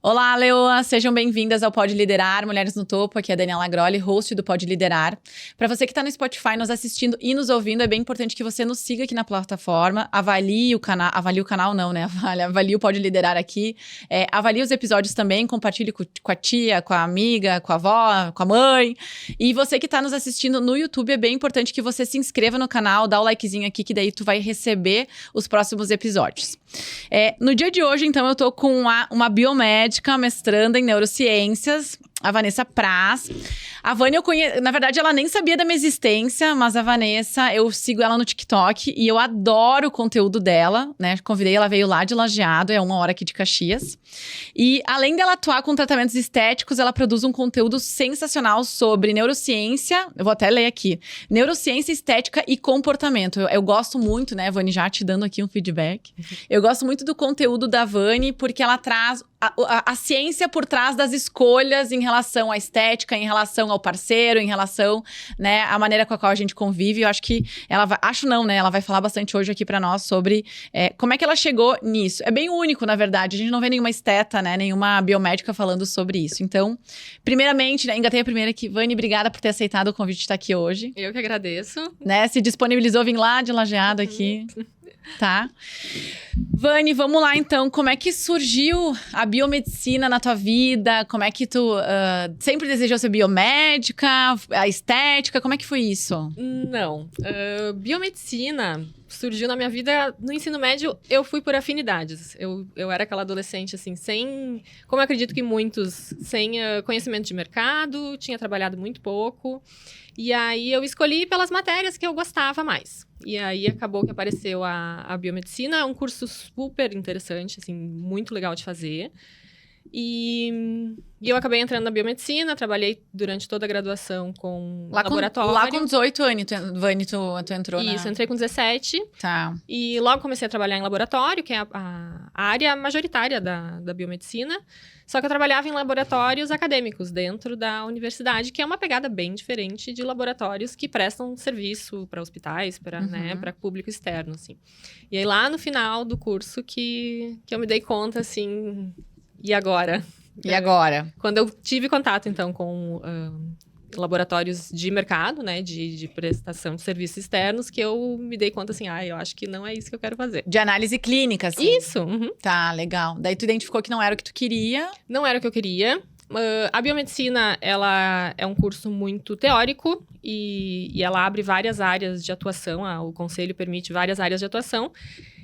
Olá, Leoa! Sejam bem-vindas ao Pode Liderar, Mulheres no Topo. Aqui é a Daniela Grolli, host do Pode Liderar. Para você que está no Spotify nos assistindo e nos ouvindo, é bem importante que você nos siga aqui na plataforma, avalie o canal não, né? Avalie o Pode Liderar aqui, avalie os episódios também, compartilhe com a tia, com a amiga, com a avó, com a mãe. E você que está nos assistindo no YouTube, é bem importante que você se inscreva no canal, dá o likezinho aqui, que daí tu vai receber os próximos episódios. No dia de hoje, então, eu tô com uma biomédica, mestranda em neurociências, a Vanessa Praz. A Vânia eu conheço, na verdade ela nem sabia da minha existência, mas a Vanessa, eu sigo ela no TikTok e eu adoro o conteúdo dela, né? Convidei, ela veio lá de Lajeado, é 1 hora aqui de Caxias. E além dela atuar com tratamentos estéticos, ela produz um conteúdo sensacional sobre neurociência, eu vou até ler aqui, neurociência, estética e comportamento. Eu gosto muito, né, Vânia, já te dando aqui um feedback. Eu gosto muito do conteúdo da Vânia, porque ela traz a ciência por trás das escolhas em relação à estética, em relação ao parceiro, em relação, né, à maneira com a qual a gente convive. Eu acho que ela vai, ela vai falar bastante hoje aqui pra nós sobre como é que ela chegou nisso. É bem único, na verdade, a gente não vê nenhuma esteta, né, nenhuma biomédica falando sobre isso. Então, primeiramente, né, engatei a primeira aqui. Vânia, obrigada por ter aceitado o convite de estar aqui hoje. Eu que agradeço. Né, se disponibilizou vir lá de Lajeado aqui. Tá. Vani, vamos lá então. Como é que surgiu a biomedicina na tua vida? Como é que tu sempre desejou ser biomédica? A estética? Como é que foi isso? Não. Biomedicina surgiu na minha vida no ensino médio. Eu fui por afinidades. Eu era aquela adolescente, assim, como eu acredito que muitos, sem conhecimento de mercado, tinha trabalhado muito pouco. E aí eu escolhi pelas matérias que eu gostava mais. E aí acabou que apareceu a biomedicina, um curso super interessante, assim, muito legal de fazer. E eu acabei entrando na biomedicina, trabalhei durante toda a graduação com laboratório. Lá com 18 anos, Vani, tu entrou Isso, entrei com 17. Tá. E logo comecei a trabalhar em laboratório, que é a área majoritária da biomedicina. Só que eu trabalhava em laboratórios acadêmicos dentro da universidade, que é uma pegada bem diferente de laboratórios que prestam serviço para hospitais, para público externo, assim. E aí lá no final do curso que eu me dei conta, assim, e agora? E agora? Quando eu tive contato, então, com laboratórios de mercado, né, de prestação de serviços externos, que eu me dei conta, assim, eu acho que não é isso que eu quero fazer. De análise clínica, assim? Isso! Uhum. Tá, legal. Daí tu identificou que não era o que tu queria? Não era o que eu queria. A biomedicina, ela é um curso muito teórico e ela abre várias áreas de atuação, o conselho permite várias áreas de atuação.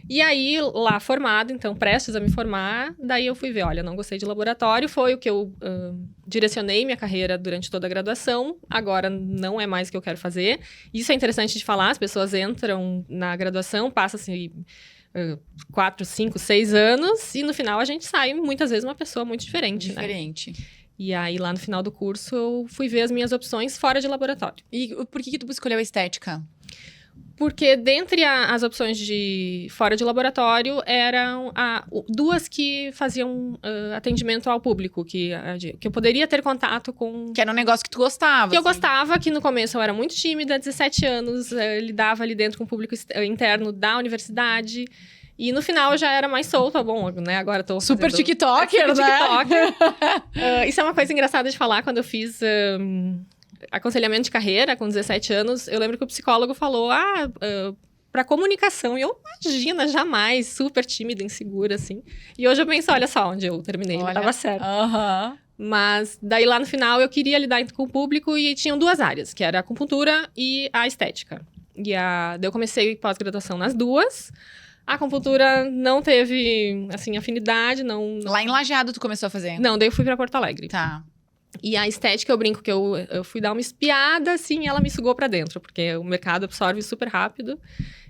E aí, lá formada, então, prestes a me formar, daí eu fui ver, olha, não gostei de laboratório, foi o que eu direcionei minha carreira durante toda a graduação, agora não é mais o que eu quero fazer. Isso é interessante de falar, as pessoas entram na graduação, passa-se 4, 5, 6 anos, e no final a gente sai, muitas vezes, uma pessoa muito diferente, né? E aí, lá no final do curso, eu fui ver as minhas opções fora de laboratório. E por que tu escolheu a estética? Porque dentre as opções de fora de laboratório, eram duas que faziam atendimento ao público, que eu poderia ter contato com... Que era um negócio que tu gostava. Que eu gostava, que no começo eu era muito tímida, 17 anos, lidava ali dentro com o público interno da universidade. E no final eu já era mais solta, bom, né, agora eu tô super TikToker, né? TikToker. Isso é uma coisa engraçada de falar, quando eu fiz... aconselhamento de carreira, com 17 anos, eu lembro que o psicólogo falou, pra comunicação, e eu, imagina, jamais, super tímida, insegura, assim. E hoje eu penso, olha só onde eu terminei, não tava certo. Mas daí lá no final eu queria lidar com o público e tinham 2 áreas, que era a acupuntura e a estética. E daí eu comecei pós-graduação nas 2. A acupuntura não teve, assim, afinidade, não... Lá em Lajeado tu começou a fazer? Não, daí eu fui pra Porto Alegre. Tá. E a estética, eu brinco que eu fui dar uma espiada, assim, e ela me sugou pra dentro. Porque o mercado absorve super rápido.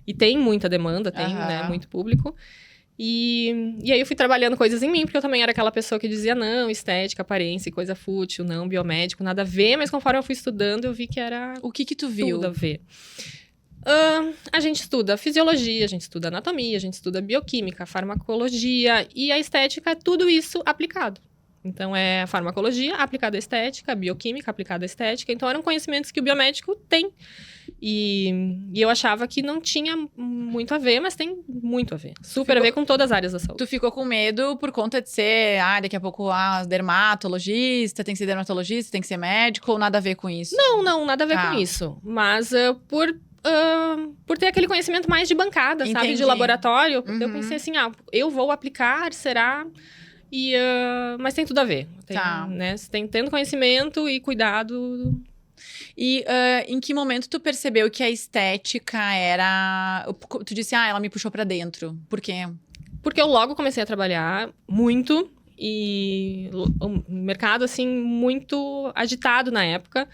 E tem muita demanda, tem, né, muito público. E aí eu fui trabalhando coisas em mim, porque eu também era aquela pessoa que dizia, não, estética, aparência, coisa fútil, não, biomédico, nada a ver. Mas conforme eu fui estudando, eu vi que era... O que tu viu? Tudo a ver. A gente estuda fisiologia, a gente estuda anatomia, a gente estuda bioquímica, farmacologia. E a estética é tudo isso aplicado. Então, é a farmacologia aplicada à estética, a bioquímica aplicada à estética. Então, eram conhecimentos que o biomédico tem. E eu achava que não tinha muito a ver, mas tem muito a ver. Super a ver com todas as áreas da saúde. Tu ficou com medo por conta de ser, daqui a pouco, dermatologista, tem que ser dermatologista, tem que ser médico, ou nada a ver com isso? Não, nada a ver com isso. Mas por ter aquele conhecimento mais de bancada, sabe? Entendi. De laboratório. Uhum. Eu pensei assim, eu vou aplicar, será? Mas tem tudo a ver. Né? Você tem tendo conhecimento e cuidado. E em que momento tu percebeu que a estética era... Tu disse, ela me puxou pra dentro. Por quê? Porque eu logo comecei a trabalhar muito. E o mercado, assim, muito agitado na época.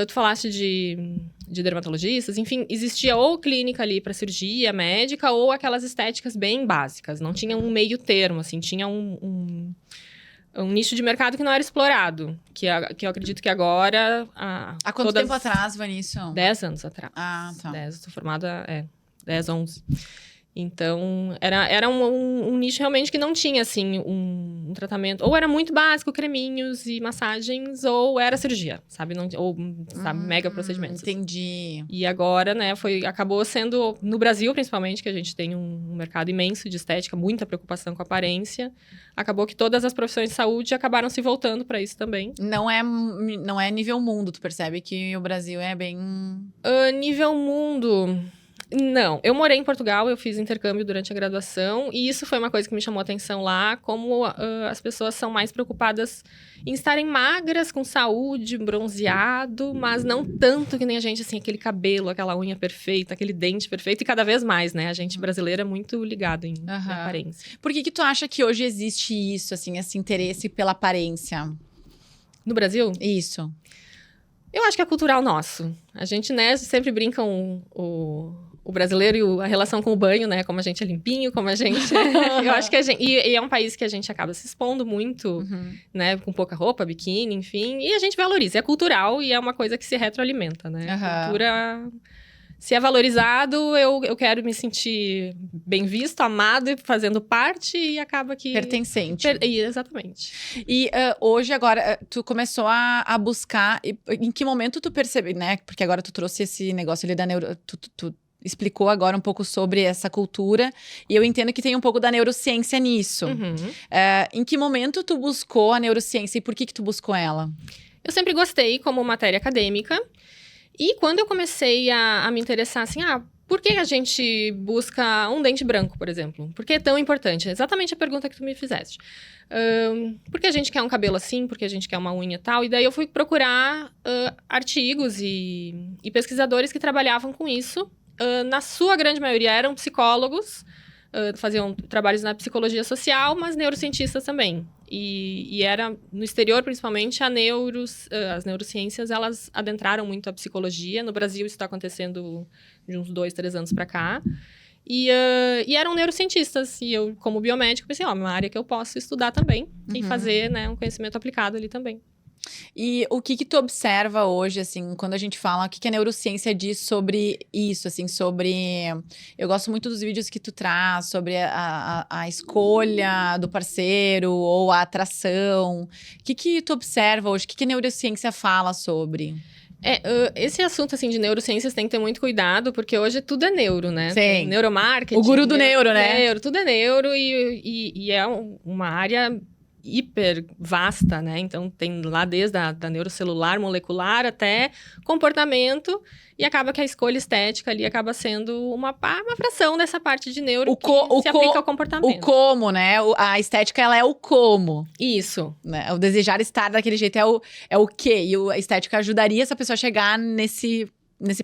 Tu falaste de dermatologistas, enfim, existia ou clínica ali para cirurgia médica ou aquelas estéticas bem básicas. Não tinha um meio termo, assim, tinha um nicho de mercado que não era explorado. Que eu acredito que agora... Há quanto tempo atrás, Vanício? 10 anos atrás. Tá. 10, eu sou formada, 10, 11. Então, era um nicho realmente que não tinha, assim, um tratamento... Ou era muito básico, creminhos e massagens, ou era cirurgia, sabe? Mega procedimentos. Entendi. Assim. E agora, né, acabou sendo... No Brasil, principalmente, que a gente tem um mercado imenso de estética, muita preocupação com a aparência. Acabou que todas as profissões de saúde acabaram se voltando para isso também. Não é nível mundo, tu percebe que o Brasil é bem... Nível mundo... Não, eu morei em Portugal, eu fiz intercâmbio durante a graduação e isso foi uma coisa que me chamou a atenção lá, como as pessoas são mais preocupadas em estarem magras, com saúde, bronzeado, mas não tanto que nem a gente, assim, aquele cabelo, aquela unha perfeita, aquele dente perfeito e cada vez mais, né? A gente brasileira é muito ligada em aparência. Por que tu acha que hoje existe isso, assim, esse interesse pela aparência? No Brasil? Isso. Eu acho que é cultural nosso. A gente, né, sempre brinca o brasileiro e a relação com o banho, né? Como a gente é limpinho, como a gente... Eu acho que a gente... E é um país que a gente acaba se expondo muito, né? Com pouca roupa, biquíni, enfim. E a gente valoriza. É cultural e é uma coisa que se retroalimenta, né? A cultura... Se é valorizado, eu quero me sentir bem visto, amado, fazendo parte e acaba que... Pertencente. Exatamente. E hoje, agora, tu começou a buscar... Em que momento tu percebe, né? Porque agora tu trouxe esse negócio ali da neuro... Tu explicou agora um pouco sobre essa cultura. E eu entendo que tem um pouco da neurociência nisso. Em que momento tu buscou a neurociência e por que tu buscou ela? Eu sempre gostei como matéria acadêmica. E quando eu comecei a me interessar, assim, por que a gente busca um dente branco, por exemplo? Por que é tão importante? Exatamente a pergunta que tu me fizeste. Por que a gente quer um cabelo assim? Por que a gente quer uma unha tal? E daí eu fui procurar artigos e pesquisadores que trabalhavam com isso. Na sua grande maioria eram psicólogos, faziam trabalhos na psicologia social, mas neurocientistas também. E era, no exterior, principalmente, as neurociências, elas adentraram muito a psicologia. No Brasil, isso está acontecendo de uns 2, 3 anos para cá. E eram neurocientistas. E eu, como biomédico, pensei, uma área que eu posso estudar também. E fazer, né, um conhecimento aplicado ali também. E o que tu observa hoje, assim, quando a gente fala, o que a neurociência diz sobre isso, assim, sobre... Eu gosto muito dos vídeos que tu traz sobre a escolha do parceiro ou a atração. O que tu observa hoje? O que a neurociência fala sobre? Esse assunto, assim, de neurociências tem que ter muito cuidado, porque hoje tudo é neuro, né? Sim. Neuromarketing. O guru do neuro, né? Tudo é neuro e é uma área hiper vasta, né? Então, tem lá desde da neurocelular, molecular, até comportamento, e acaba que a escolha estética ali acaba sendo uma fração dessa parte de neuro que se aplica ao comportamento. O como, né? A estética, ela é o como. Isso. Né? O desejar estar daquele jeito é o quê? E a estética ajudaria essa pessoa a chegar nesse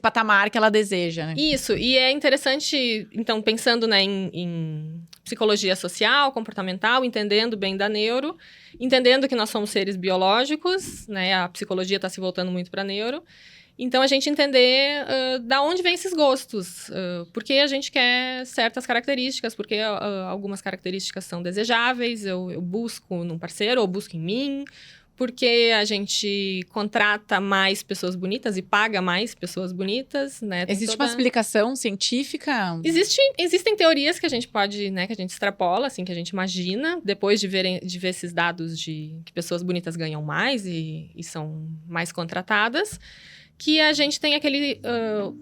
patamar que ela deseja, né? Isso, e é interessante, então, pensando, né, em psicologia social, comportamental, entendendo bem da neuro, entendendo que nós somos seres biológicos, né, a psicologia está se voltando muito para neuro, então a gente entender da onde vem esses gostos, por que a gente quer certas características, porque algumas características são desejáveis, eu busco num parceiro ou busco em mim, Porque a gente contrata mais pessoas bonitas e paga mais pessoas bonitas, né? Tem Existe toda- uma explicação científica? Existem teorias que a gente pode, né, que a gente extrapola, assim, que a gente imagina, depois de ver esses dados de que pessoas bonitas ganham mais e são mais contratadas, que a gente tem aquele...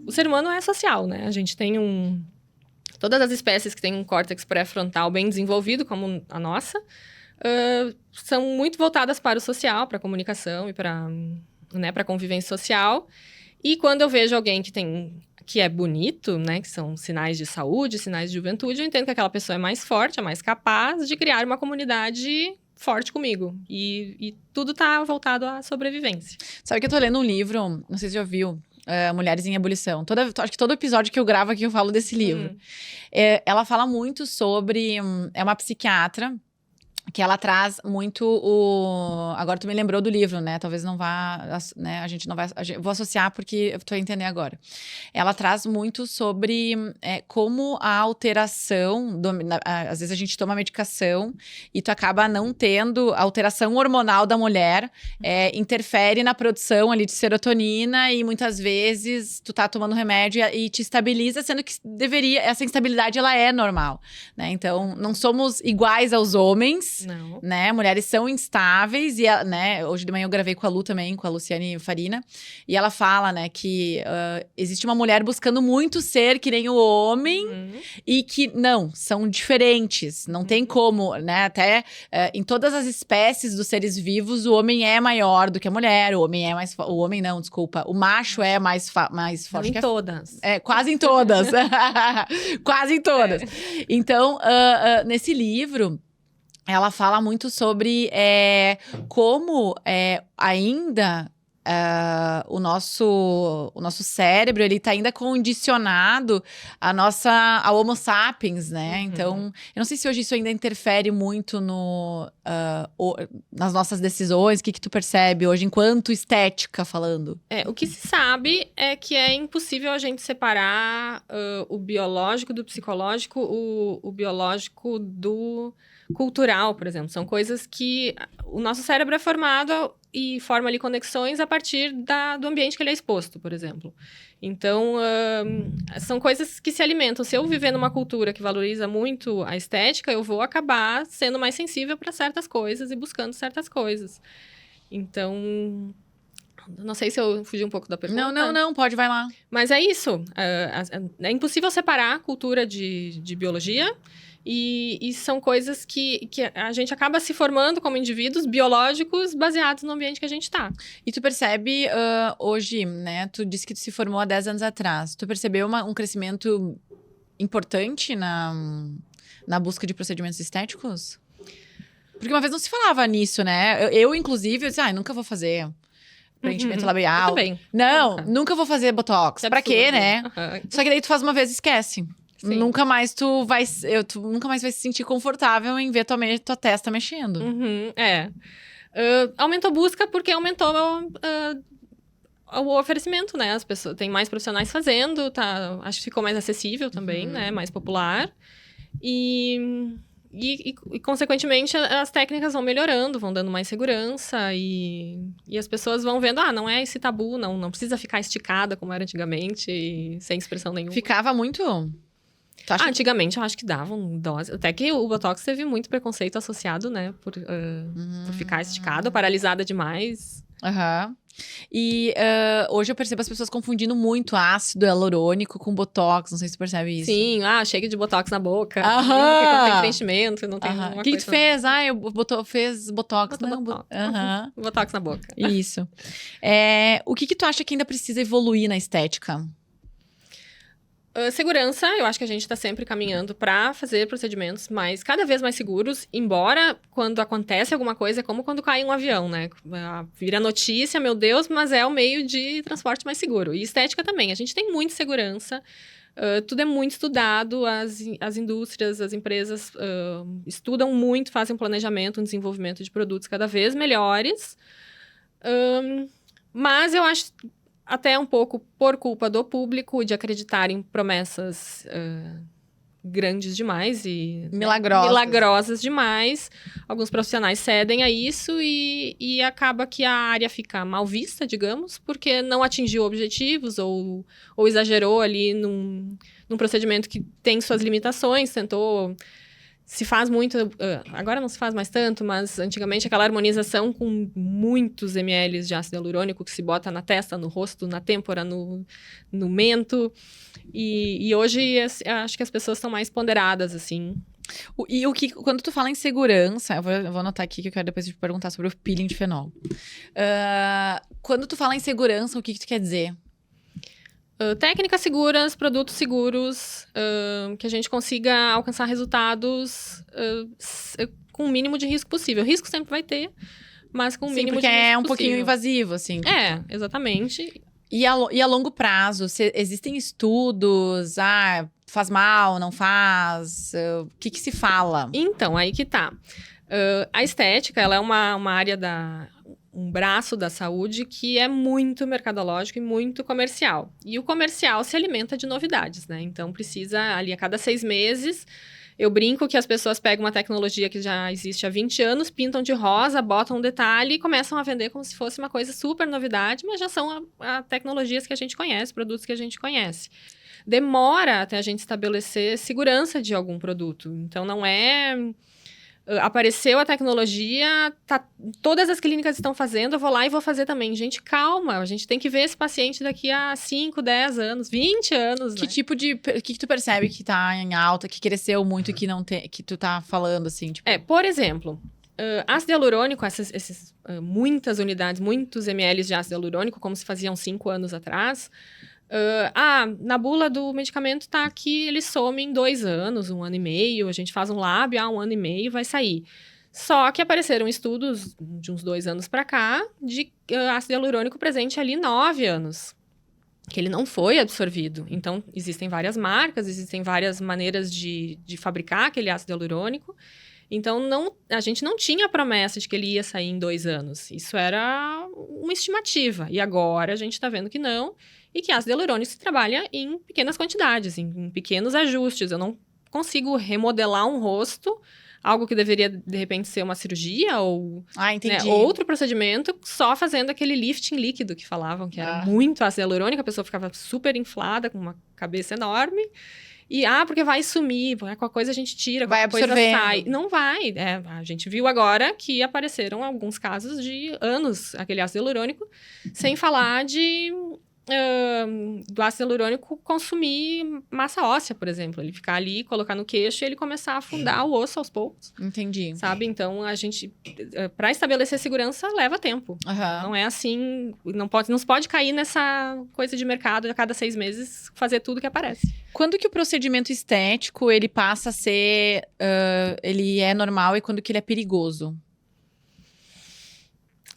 o ser humano é social, né? A gente tem todas as espécies que têm um córtex pré-frontal bem desenvolvido, como a nossa, são muito voltadas para o social, para a comunicação e para, né, para a convivência social. E quando eu vejo alguém que é bonito, né, que são sinais de saúde, sinais de juventude, eu entendo que aquela pessoa é mais forte, é mais capaz de criar uma comunidade forte comigo. E tudo tá voltado à sobrevivência. Sabe que eu tô lendo um livro, não sei se já viu, Mulheres em Ebulição. Acho que todo episódio que eu gravo aqui eu falo desse livro. Ela fala muito sobre... é uma psiquiatra que ela traz muito agora tu me lembrou do livro, né? Talvez não vá, né? A gente não vai... vou associar porque tu vai entender agora. Ela traz muito sobre como a alteração... às vezes a gente toma medicação e tu acaba não tendo... A alteração hormonal da mulher interfere na produção ali de serotonina e muitas vezes tu tá tomando remédio e te estabiliza, sendo que essa instabilidade ela é normal, né? Então, não somos iguais aos homens, Não. né? Mulheres são instáveis e, né? Hoje de manhã eu gravei com a Lu também, com a Luciane Farina, e ela fala, né, que existe uma mulher buscando muito ser que nem o homem e que, não, são diferentes, não tem como, né? Até em todas as espécies dos seres vivos, o homem é maior do que a mulher, o homem é mais... O homem não, desculpa, o macho é mais forte Não que em todas. quase em todas. Quase em todas. Então, nesse livro... Ela fala muito sobre como ainda o nosso cérebro ele tá ainda condicionado ao Homo sapiens, né? Então, eu não sei se hoje isso ainda interfere muito nas nossas decisões. O que tu percebe hoje, enquanto estética falando? O que se sabe é que é impossível a gente separar o biológico do psicológico, o biológico do cultural, por exemplo. São coisas que o nosso cérebro é formado e forma ali conexões a partir do ambiente que ele é exposto, por exemplo. Então, são coisas que se alimentam. Se eu viver numa cultura que valoriza muito a estética, eu vou acabar sendo mais sensível para certas coisas e buscando certas coisas. Então... Não sei se eu fugi um pouco da pergunta. Não, pode, vai lá. Mas é isso. É impossível separar a cultura de biologia. E são coisas que a gente acaba se formando como indivíduos biológicos baseados no ambiente que a gente está. E tu percebe hoje, né? Tu disse que tu se formou há 10 anos atrás. Tu percebeu um crescimento importante na busca de procedimentos estéticos? Porque uma vez não se falava nisso, né? Eu inclusive, eu disse, nunca vou fazer preenchimento labial. Eu também. Não, nunca vou fazer botox. Pra quê, né? Só que daí tu faz uma vez e esquece. Sim. Nunca mais tu nunca mais vai se sentir confortável em ver tua testa mexendo. Aumentou a busca porque aumentou o oferecimento, né? As pessoas tem mais profissionais fazendo, acho que ficou mais acessível também, né? Mais popular. E, consequentemente, as técnicas vão melhorando, vão dando mais segurança e as pessoas vão vendo, não é esse tabu, não precisa ficar esticada como era antigamente, e sem expressão nenhuma. Ficava muito... Antigamente eu acho que davam dose. Até que o Botox teve muito preconceito associado, né? Por ficar esticada, paralisada demais. E hoje eu percebo as pessoas confundindo muito ácido hialurônico com Botox. Não sei se tu percebe isso. Sim, chega de Botox na boca. Não tem preenchimento, não tem O que tu fez? Fez Botox. Botox. Botox na boca. Isso. O que tu acha que ainda precisa evoluir na estética? Segurança, eu acho que a gente está sempre caminhando para fazer procedimentos cada vez mais seguros, embora quando acontece alguma coisa, é como quando cai um avião, né? Vira notícia, meu Deus, mas é o meio de transporte mais seguro. E estética também, a gente tem muita segurança, tudo é muito estudado, as indústrias, as empresas estudam muito, fazem um planejamento, um desenvolvimento de produtos cada vez melhores, mas eu acho... Até um pouco por culpa do público, de acreditar em promessas grandes demais e milagrosas demais. Alguns profissionais cedem a isso e acaba que a área fica mal vista, digamos, porque não atingiu objetivos ou exagerou ali num procedimento que tem suas limitações, tentou... Se faz muito, agora não se faz mais tanto, mas antigamente aquela harmonização com muitos ml de ácido hialurônico que se bota na testa, no rosto, na têmpora, no mento. E hoje acho que as pessoas estão mais ponderadas, assim. E o que, quando tu fala em segurança, eu vou anotar aqui que eu quero depois te perguntar sobre o peeling de fenol. Quando tu fala em segurança, o que tu quer dizer? Técnicas seguras, produtos seguros, que a gente consiga alcançar resultados com o mínimo de risco possível. Risco sempre vai ter, mas com o mínimo de risco possível. Porque é um pouquinho invasivo, assim. Exatamente. E a longo prazo, existem estudos? Faz mal, não faz? O que se fala? Então, aí que tá. A estética, ela é uma área um braço da saúde que é muito mercadológico e muito comercial. E o comercial se alimenta de novidades, né? Então, precisa, ali, a cada 6 meses... Eu brinco que as pessoas pegam uma tecnologia que já existe há 20 anos, pintam de rosa, botam um detalhe e começam a vender como se fosse uma coisa super novidade, mas já são tecnologias que a gente conhece, produtos que a gente conhece. Demora até a gente estabelecer segurança de algum produto. Então, não é... Apareceu a tecnologia, todas as clínicas estão fazendo, eu vou lá e vou fazer também. Gente, calma, a gente tem que ver esse paciente daqui a 5, 10 anos, 20 anos, Que tipo de... O que tu percebe que tá em alta, que cresceu muito e que não tem... Que tu tá falando, assim, tipo... Por exemplo, ácido hialurônico, muitas unidades, muitos ml de ácido hialurônico, como se faziam 5 anos atrás... na bula do medicamento tá que ele some em 2 anos, 1 ano e meio, a gente faz um lab, 1 ano e meio vai sair. Só que apareceram estudos de uns 2 anos para cá de ácido hialurônico presente ali 9 anos, que ele não foi absorvido. Então, existem várias marcas, existem várias maneiras de fabricar aquele ácido hialurônico. Então, a gente não tinha a promessa de que ele ia sair em 2 anos. Isso era uma estimativa. E agora a gente está vendo que não. E que ácido hialurônico se trabalha em pequenas quantidades, em pequenos ajustes. Eu não consigo remodelar um rosto, algo que deveria, de repente, ser uma cirurgia ou outro procedimento, só fazendo aquele lifting líquido que falavam, que era muito ácido hialurônico, a pessoa ficava super inflada, com uma cabeça enorme. E, porque vai sumir, qualquer coisa a gente tira, vai qualquer coisa absorvendo. sai. Não vai. A gente viu agora que apareceram alguns casos de anos, aquele ácido hialurônico, sem falar do ácido hialurônico consumir massa óssea, por exemplo. Ele ficar ali, colocar no queixo e ele começar a afundar o osso aos poucos. Entendi. Sabe? Então, a gente... para estabelecer segurança, leva tempo. Não é assim... Não se pode cair nessa coisa de mercado a cada 6 meses fazer tudo que aparece. Quando que o procedimento estético, ele passa a ser... ele é normal e quando que ele é perigoso?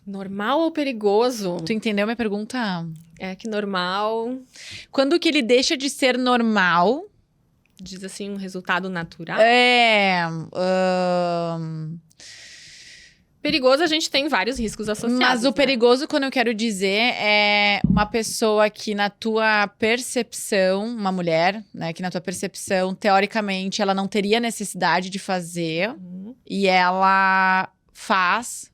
Normal ou perigoso? Tu entendeu minha pergunta? É que normal... Quando que ele deixa de ser normal... Diz assim, um resultado natural? Perigoso, a gente tem vários riscos associados. Mas o perigoso, quando eu quero dizer, é uma pessoa que na tua percepção, uma mulher, né, que na tua percepção, teoricamente, ela não teria necessidade de fazer, e ela faz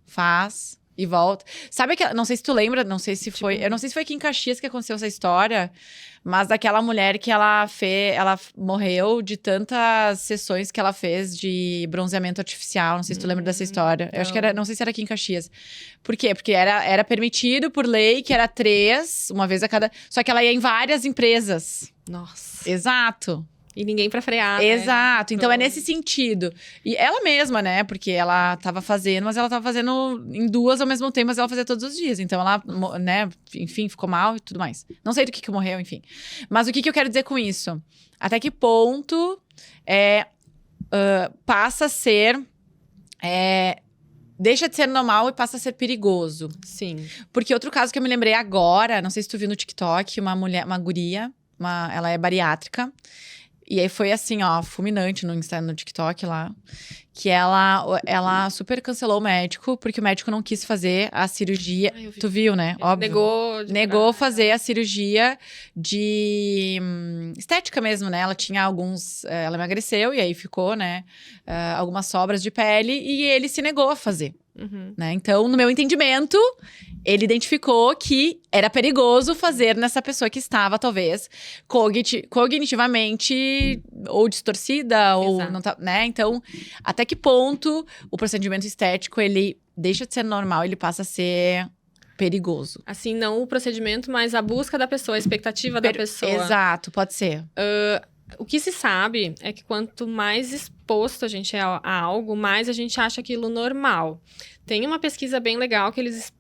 e volta. Sabe aquela, não sei se tu lembra, não sei se foi, eu não sei se foi aqui em Caxias que aconteceu essa história, mas daquela mulher que ela morreu de tantas sessões que ela fez de bronzeamento artificial, não sei se tu lembra dessa história. Eu acho que era, não sei se era aqui em Caxias. Por quê? Porque era permitido por lei que era 3, uma vez a cada, só que ela ia em várias empresas. Nossa. Exato. E ninguém pra frear, Exato, né? Então é nesse sentido. E ela mesma, né, porque ela tava fazendo, mas ela tava fazendo em 2 ao mesmo tempo, mas ela fazia todos os dias. Então ela, né, enfim, ficou mal e tudo mais. Não sei do que morreu, enfim. Mas o que eu quero dizer com isso? Até que ponto passa a ser... deixa de ser normal e passa a ser perigoso. Sim. Porque outro caso que eu me lembrei agora, não sei se tu viu no TikTok, uma mulher, uma guria, ela é bariátrica. E aí foi assim, fulminante no Instagram, no TikTok lá. Que ela super cancelou o médico, porque o médico não quis fazer a cirurgia. Tu viu, né? Óbvio. Negou fazer a cirurgia de estética mesmo, né? Ela tinha alguns... ela emagreceu e aí ficou, né? Algumas sobras de pele e ele se negou a fazer, né? Então, no meu entendimento, ele identificou que era perigoso fazer nessa pessoa que estava, talvez, cognitivamente ou distorcida, ou Exato. não tá, né? Então, até que ponto o procedimento estético, ele deixa de ser normal, ele passa a ser perigoso. Assim, não o procedimento, mas a busca da pessoa, a expectativa da pessoa. Exato, pode ser. O que se sabe é que quanto mais exposto a gente é a algo, mais a gente acha aquilo normal. Tem uma pesquisa bem legal que eles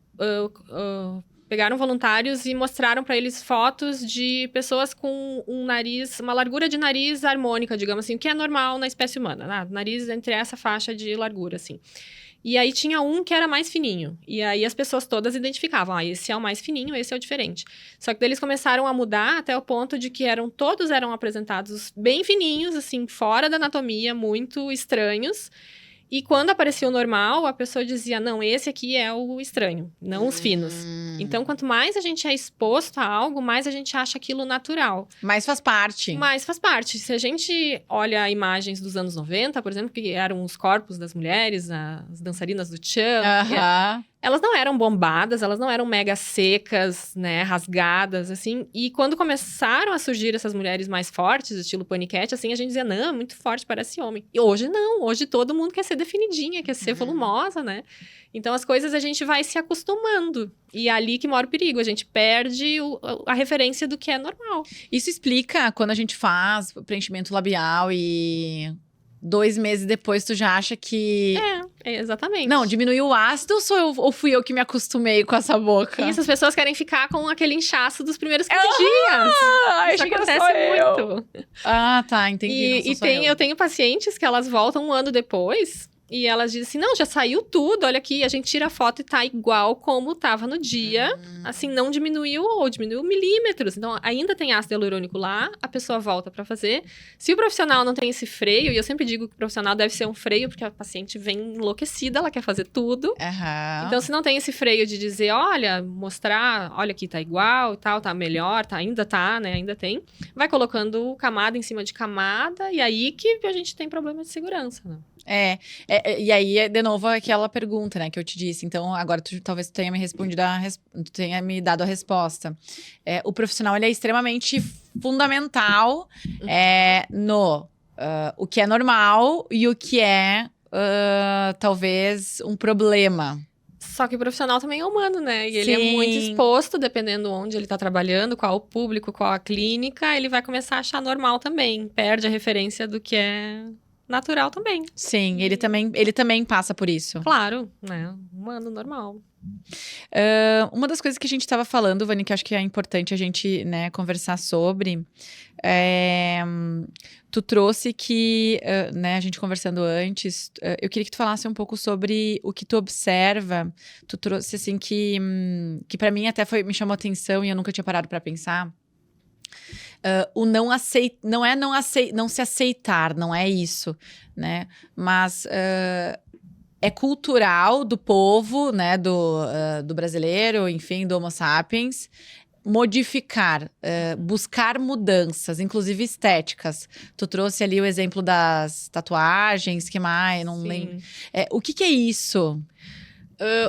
pegaram voluntários e mostraram para eles fotos de pessoas com um nariz, uma largura de nariz harmônica, digamos assim, o que é normal na espécie humana, né? Nariz entre essa faixa de largura, assim. E aí tinha um que era mais fininho. E aí as pessoas todas identificavam, esse é o mais fininho, esse é o diferente. Só que daí eles começaram a mudar até o ponto de que todos eram apresentados bem fininhos, assim, fora da anatomia, muito estranhos. E quando aparecia o normal, a pessoa dizia, não, esse aqui é o estranho, não os finos. Então, quanto mais a gente é exposto a algo, mais a gente acha aquilo natural. Mas faz parte. Mas faz parte. Se a gente olha imagens dos anos 90, por exemplo, que eram os corpos das mulheres, as dançarinas do Chan, elas não eram bombadas, elas não eram mega secas, né, rasgadas, assim. E quando começaram a surgir essas mulheres mais fortes, estilo paniquete, assim, a gente dizia, não, muito forte, parece homem. E hoje não, hoje todo mundo quer ser definidinha, quer ser volumosa, né? Então, as coisas a gente vai se acostumando. E é ali que mora o perigo. A gente perde a referência do que é normal. Isso explica quando a gente faz preenchimento labial e 2 meses depois tu já acha que... Exatamente. Não, diminuiu o ácido ou fui eu que me acostumei com essa boca? Isso, as pessoas querem ficar com aquele inchaço dos primeiros 15 dias. Isso acontece muito. Ah, tá, entendi. Eu tenho pacientes que elas voltam 1 ano depois... E elas dizem assim, não, já saiu tudo, olha aqui, a gente tira a foto e tá igual como tava no dia. Assim, não diminuiu ou diminuiu milímetros. Então, ainda tem ácido hialurônico lá, a pessoa volta pra fazer. Se o profissional não tem esse freio, e eu sempre digo que o profissional deve ser um freio, porque a paciente vem enlouquecida, ela quer fazer tudo. Então, se não tem esse freio de dizer, olha, mostrar, olha aqui, tá igual e tal, tá melhor, ainda tá, né, ainda tem. Vai colocando camada em cima de camada, e aí que a gente tem problema de segurança, né? E aí, de novo, aquela pergunta, né, que eu te disse. Então, agora talvez tu tenha me respondido, tu tenha me dado a resposta. O profissional, ele é extremamente fundamental no o que é normal e o que é, talvez, um problema. Só que o profissional também é humano, né? E ele é muito exposto, dependendo onde ele tá trabalhando, qual o público, qual a clínica, ele vai começar a achar normal também. Perde a referência do que é... natural também. Sim, ele também passa por isso. Claro, né? Humano, normal. Uma das coisas que a gente estava falando, Vani, que eu acho que é importante a gente, né, conversar sobre, tu trouxe que, né, a gente conversando antes, eu queria que tu falasse um pouco sobre o que tu observa. Tu trouxe, assim, que para mim até me chamou atenção e eu nunca tinha parado para pensar. O não se aceitar, não é isso, né? Mas é cultural do povo, né? Do brasileiro, enfim, do Homo sapiens, modificar, buscar mudanças, inclusive estéticas. Tu trouxe ali o exemplo das tatuagens, que mais? Não lembro. O que é isso?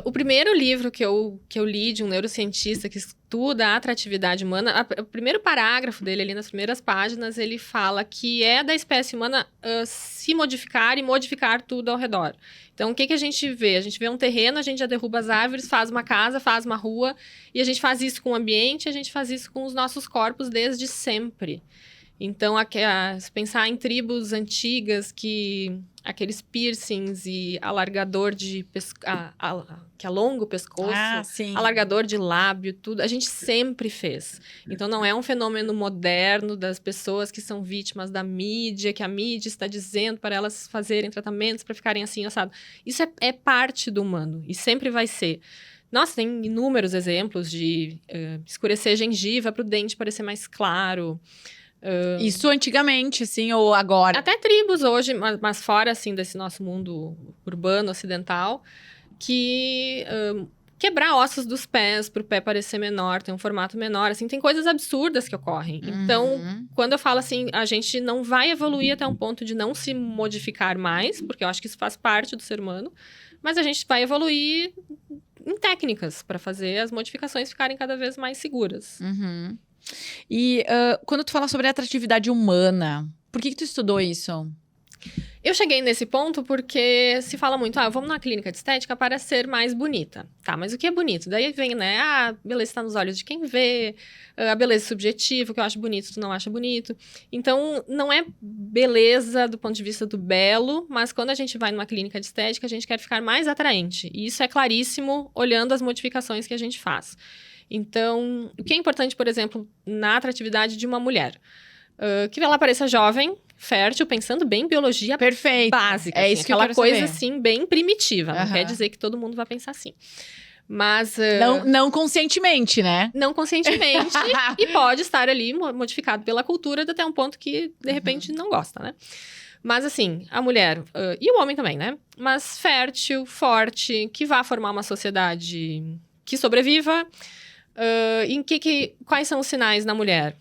O primeiro livro que eu li de um neurocientista que estuda a atratividade humana, o primeiro parágrafo dele ali nas primeiras páginas, ele fala que é da espécie humana se modificar e modificar tudo ao redor. Então, o que a gente vê? A gente vê um terreno, a gente já derruba as árvores, faz uma casa, faz uma rua, e a gente faz isso com o ambiente, a gente faz isso com os nossos corpos desde sempre. Então, se pensar em tribos antigas que aqueles piercings e alargador de que alonga o pescoço, alargador de lábio, tudo, a gente sempre fez. Então, não é um fenômeno moderno das pessoas que são vítimas da mídia, que a mídia está dizendo para elas fazerem tratamentos para ficarem assim, assado. Isso é parte do humano e sempre vai ser. Nossa, tem inúmeros exemplos de escurecer gengiva para o dente parecer mais claro. Isso antigamente, assim, ou agora? Até tribos hoje, mas fora, assim, desse nosso mundo urbano, ocidental, que quebrar ossos dos pés para o pé parecer menor, ter um formato menor, assim, tem coisas absurdas que ocorrem. Então, quando eu falo assim, a gente não vai evoluir até um ponto de não se modificar mais, porque eu acho que isso faz parte do ser humano, mas a gente vai evoluir em técnicas para fazer as modificações ficarem cada vez mais seguras. E quando tu fala sobre atratividade humana, por que tu estudou isso? Eu cheguei nesse ponto porque se fala muito, vamos na clínica de estética para ser mais bonita. Tá, mas o que é bonito? Daí vem, né, a beleza está nos olhos de quem vê, a beleza subjetiva, o que eu acho bonito, tu não acha bonito. Então, não é beleza do ponto de vista do belo, mas quando a gente vai numa clínica de estética, a gente quer ficar mais atraente. E isso é claríssimo olhando as modificações que a gente faz. Então, o que é importante, por exemplo, na atratividade de uma mulher? Que ela pareça jovem, fértil, pensando bem em biologia básica. É assim, isso que eu aquela quero coisa, saber. assim, bem primitiva. Não quer dizer que todo mundo vai pensar assim. Mas... Não conscientemente, né? Não conscientemente. E pode estar ali modificado pela cultura até um ponto que, de repente, não gosta, né? Mas, assim, a mulher... e o homem também, né? Mas fértil, forte, que vá formar uma sociedade que sobreviva. Quais são os sinais na mulher?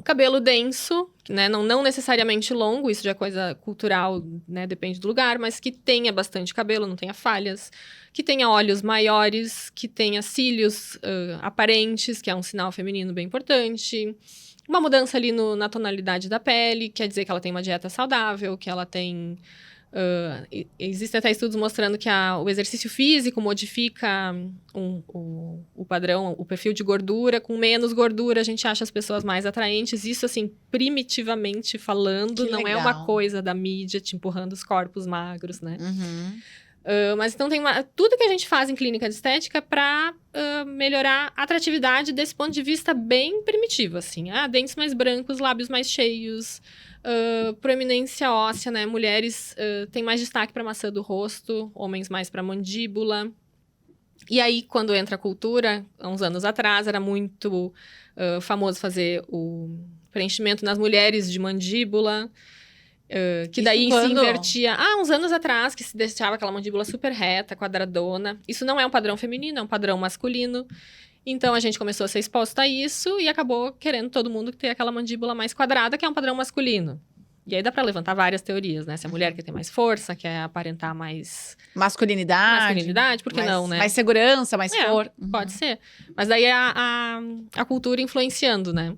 Cabelo denso, né? Não necessariamente longo, isso já é coisa cultural, né? Depende do lugar, mas que tenha bastante cabelo, não tenha falhas, que tenha olhos maiores, que tenha cílios aparentes, que é um sinal feminino bem importante. Uma mudança ali na tonalidade da pele, quer dizer que ela tem uma dieta saudável, que ela tem... existem até estudos mostrando que o exercício físico modifica o padrão, o perfil de gordura. Com menos gordura, a gente acha as pessoas mais atraentes. Isso, assim, primitivamente falando, Que não legal. é uma coisa da mídia te empurrando os corpos magros, né? Mas então tem tudo que a gente faz em clínica de estética para melhorar a atratividade desse ponto de vista bem primitivo, assim. Dentes mais brancos, lábios mais cheios, proeminência óssea, né? Mulheres têm mais destaque para maçã do rosto, homens mais para mandíbula. E aí, quando entra a cultura, há uns anos atrás, era muito famoso fazer o preenchimento nas mulheres de mandíbula. Que daí se invertia. Uns anos atrás, que se deixava aquela mandíbula super reta, quadradona. Isso não é um padrão feminino, é um padrão masculino. Então, a gente começou a ser exposta a isso e acabou querendo todo mundo ter aquela mandíbula mais quadrada, que é um padrão masculino. E aí dá pra levantar várias teorias, né? Se a mulher quer ter mais força, quer aparentar mais... Masculinidade, por que não, né? Mais segurança, mais força. Pode ser. Mas daí é a cultura influenciando, né?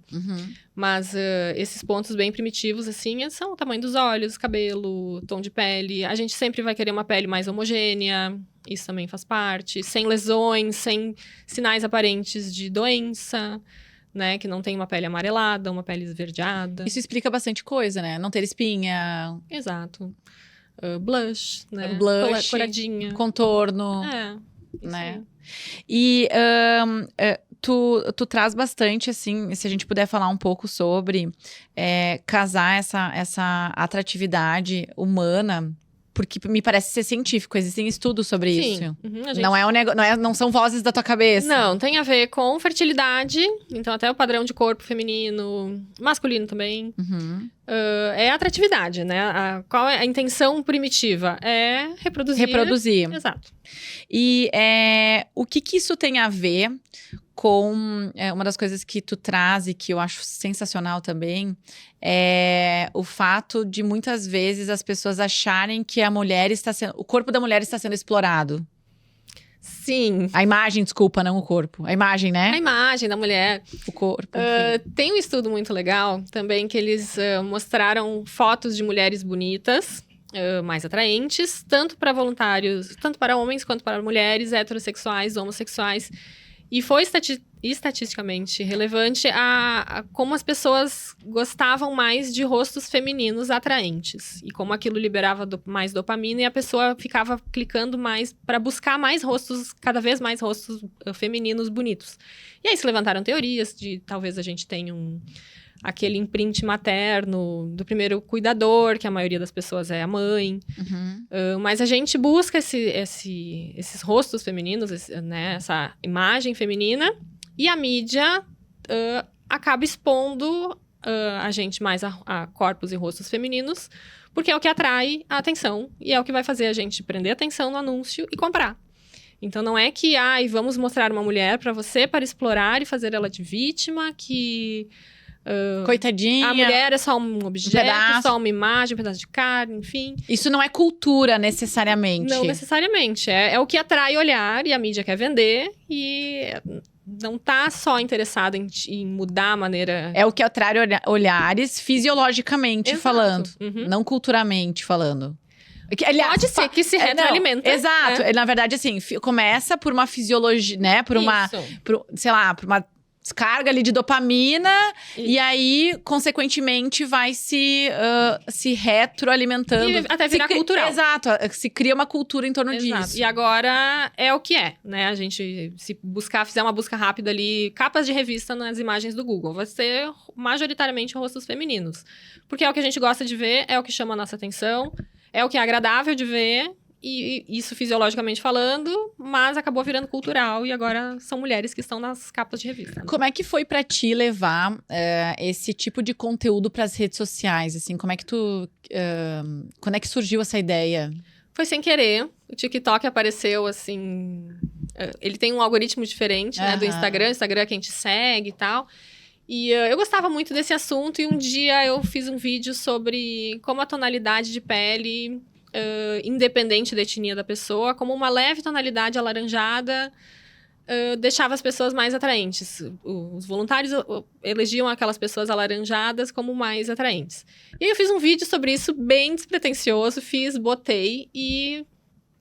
Mas esses pontos bem primitivos, assim, são o tamanho dos olhos, cabelo, tom de pele. A gente sempre vai querer uma pele mais homogênea. Isso também faz parte. Sem lesões, sem sinais aparentes de doença, né? Que não tem uma pele amarelada, uma pele esverdeada. Isso explica bastante coisa, né? Não ter espinha. Exato. Blush, né? Blush, coradinha. Contorno. Né? Aí. E tu traz bastante, assim, se a gente puder falar um pouco sobre casar essa atratividade humana, porque me parece ser científico, existem estudos sobre isso. Gente... Não são vozes da tua cabeça. Não, tem a ver com fertilidade, então até o padrão de corpo feminino, masculino também. É atratividade, né? Qual é a intenção primitiva? É reproduzir. Exato. E o que isso tem a ver com uma das coisas que tu traz e que eu acho sensacional também, é o fato de muitas vezes as pessoas acharem que o corpo da mulher está sendo explorado. Sim. A imagem, desculpa, não o corpo. A imagem, né? A imagem da mulher. O corpo. Tem um estudo muito legal também que eles mostraram fotos de mulheres bonitas, mais atraentes, tanto para voluntários, tanto para homens quanto para mulheres, heterossexuais, homossexuais. E foi estatisticamente relevante a como as pessoas gostavam mais de rostos femininos atraentes. E como aquilo liberava mais dopamina e a pessoa ficava clicando mais para buscar mais rostos, cada vez mais rostos femininos bonitos. E aí se levantaram teorias de talvez a gente tenha aquele imprint materno do primeiro cuidador, que a maioria das pessoas é a mãe. Mas a gente busca esses rostos femininos, né, essa imagem feminina, e a mídia acaba expondo a gente mais a corpos e rostos femininos, porque é o que atrai a atenção e é o que vai fazer a gente prender atenção no anúncio e comprar. Então, não é que, vamos mostrar uma mulher pra você para explorar e fazer ela de vítima, que Coitadinha. a mulher é só um objeto, pedaço. só uma imagem, um pedaço de carne, enfim. Isso não é cultura, necessariamente. Não necessariamente. É o que atrai olhar e a mídia quer vender e não tá só interessada em mudar a maneira... É o que atrai olhares fisiologicamente Exato. falando, Uhum. não culturalmente falando. Aliás, Pode ser que se retroalimenta. Não, exato. Na verdade, assim, começa por uma fisiologia, né? Por uma, Isso. sei lá, por uma descarga ali de dopamina. Isso. E aí, consequentemente, vai se retroalimentando. E até virar cultural. Exato. Se cria uma cultura em torno Exato. disso. E agora é o que é, né? A gente, se fizer uma busca rápida ali, capas de revista nas imagens do Google, vai ser majoritariamente rostos femininos. Porque é o que a gente gosta de ver, é o que chama a nossa atenção, é o que é agradável de ver, e isso fisiologicamente falando, mas acabou virando cultural, e agora são mulheres que estão nas capas de revista. Né? Como é que foi pra ti levar esse tipo de conteúdo pras redes sociais? Assim, como é que quando é que surgiu essa ideia? Foi sem querer. O TikTok apareceu, assim... Ele tem um algoritmo diferente, né, do Instagram. O Instagram é quem te segue e tal. E eu gostava muito desse assunto. E um dia eu fiz um vídeo sobre como a tonalidade de pele, independente da etnia da pessoa, como uma leve tonalidade alaranjada, deixava as pessoas mais atraentes. Os voluntários elegiam aquelas pessoas alaranjadas como mais atraentes. E aí eu fiz um vídeo sobre isso bem despretensioso, botei e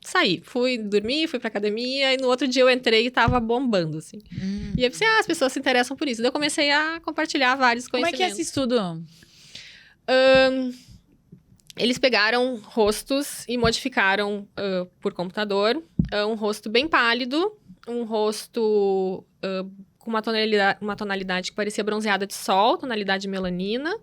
saí. Fui dormir, fui pra academia, e no outro dia eu entrei e tava bombando, assim. E aí eu pensei, as pessoas se interessam por isso. Daí eu comecei a compartilhar vários conhecimentos. Como é que é esse estudo? Eles pegaram rostos e modificaram por computador. Um rosto bem pálido, um rosto com uma tonalidade que parecia bronzeada de sol, tonalidade de melanina,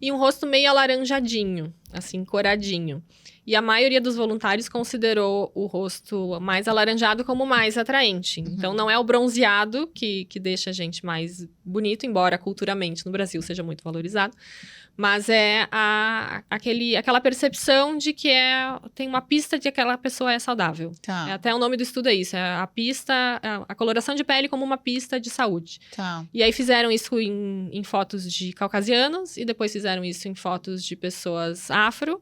e um rosto meio alaranjadinho, assim, coradinho. E a maioria dos voluntários considerou o rosto mais alaranjado como mais atraente. Então, não é o bronzeado que deixa a gente mais bonito, embora culturalmente no Brasil seja muito valorizado. Mas é aquela percepção de que tem uma pista de que aquela pessoa é saudável. Tá. Até o nome do estudo é isso, é a pista, a coloração de pele como uma pista de saúde. Tá. E aí fizeram isso em fotos de caucasianos, e depois fizeram isso em fotos de pessoas afro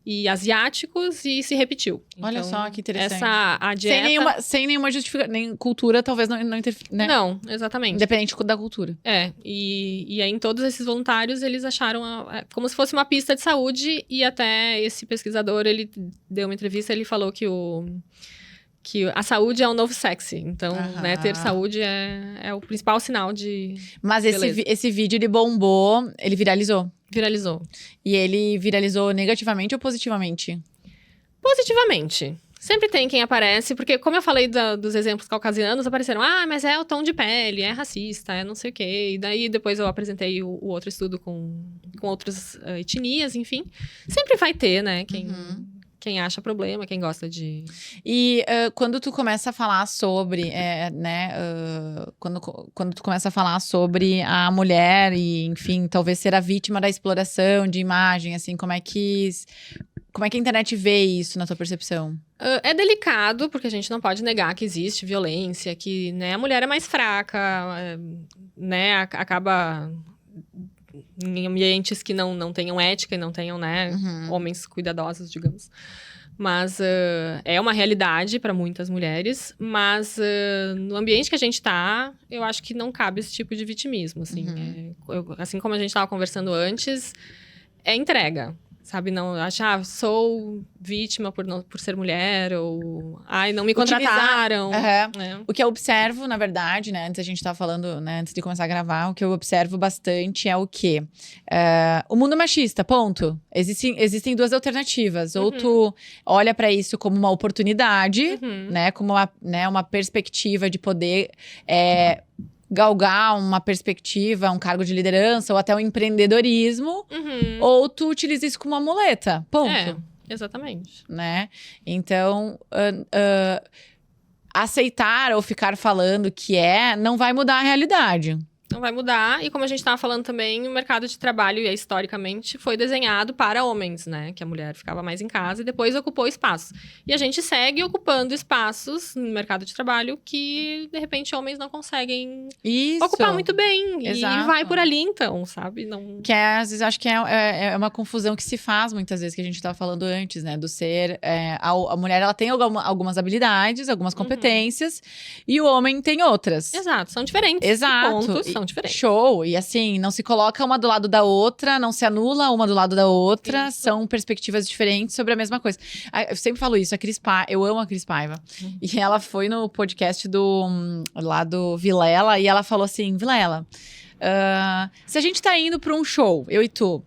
e asiáticos, e se repetiu. Olha Então, só, que interessante. A dieta... Sem nenhuma justificação, nem cultura, talvez não interfira, né? Não, exatamente. Independente da cultura. E aí em todos esses voluntários, eles acharam como se fosse uma pista de saúde, e até esse pesquisador, ele deu uma entrevista, ele falou que a saúde é o novo sexy. Então, né, ter saúde é o principal sinal de Mas beleza. esse vídeo, ele bombou, ele viralizou. Viralizou. E ele viralizou negativamente ou positivamente? Positivamente. Sempre tem quem aparece, porque como eu falei dos exemplos caucasianos, apareceram, mas é o tom de pele, é racista, é não sei o quê. E daí depois eu apresentei o outro estudo com outras etnias, enfim. Sempre vai ter, né, quem acha problema, quem gosta de... E quando tu começa a falar sobre, quando tu começa a falar sobre a mulher e, enfim, talvez ser a vítima da exploração de imagem, assim, como é que a internet vê isso na tua percepção? É delicado, porque a gente não pode negar que existe violência, que, né, a mulher é mais fraca, né, acaba em ambientes que não tenham ética e não tenham, né, homens cuidadosos, digamos. Mas é uma realidade para muitas mulheres, mas no ambiente que a gente tá, eu acho que não cabe esse tipo de vitimismo, assim. Assim como a gente estava conversando antes, é entrega. Sabe, não achar, sou vítima por ser mulher, ou não me contrataram. O que eu observo, na verdade, né, antes a gente tava falando, né, antes de começar a gravar, o que eu observo bastante é o quê? O mundo machista, ponto. Existem duas alternativas. Ou tu olha pra isso como uma oportunidade, né, como uma perspectiva de poder galgar uma perspectiva, um cargo de liderança ou até um empreendedorismo, ou tu utiliza isso como uma muleta, ponto. Exatamente. Né? Então, aceitar ou ficar falando que não vai mudar a realidade. Não vai mudar. E como a gente estava falando também, o mercado de trabalho, historicamente, foi desenhado para homens, né? Que a mulher ficava mais em casa e depois ocupou espaços. E a gente segue ocupando espaços no mercado de trabalho que, de repente, homens não conseguem ocupar muito bem. Exato. E vai por ali, então, sabe? Não... Que às vezes, acho que é uma confusão que se faz muitas vezes, que a gente estava falando antes, né? Do ser... a mulher, ela tem algumas habilidades, algumas competências, e o homem tem outras. Exato, são diferentes. Exato. Pontos são diferentes. Show. E assim, não se coloca uma do lado da outra, não se anula uma do lado da outra. Isso. São perspectivas diferentes sobre a mesma coisa. Eu sempre falo isso, eu amo a Cris Paiva. E ela foi no podcast lá do Vilela, e ela falou assim, Vilela... se a gente tá indo pra um show, eu e tu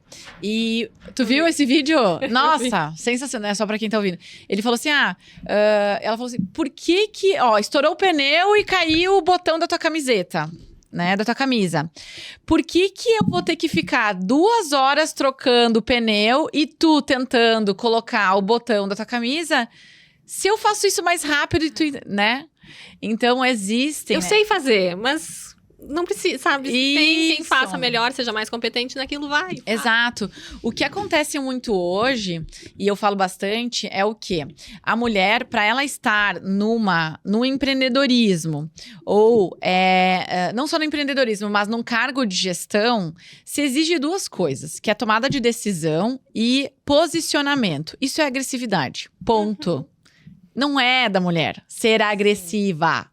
viu esse vídeo? Nossa, sensacional, é só pra quem tá ouvindo. Ele falou assim, ela falou assim, por que estourou o pneu e caiu o botão da tua camiseta, né, da tua camisa. Por que eu vou ter que ficar 2 horas trocando o pneu e tu tentando colocar o botão da tua camisa, se eu faço isso mais rápido e tu, né? Então, existem... Eu sei fazer, mas... Não precisa, sabe? Tem quem faça melhor, seja mais competente naquilo, vai. Exato. O que acontece muito hoje, e eu falo bastante, é o quê? A mulher, para ela estar no empreendedorismo, ou não só no empreendedorismo, mas num cargo de gestão, se exige 2 coisas, que é tomada de decisão e posicionamento. Isso é agressividade. Ponto. Não é da mulher ser agressiva,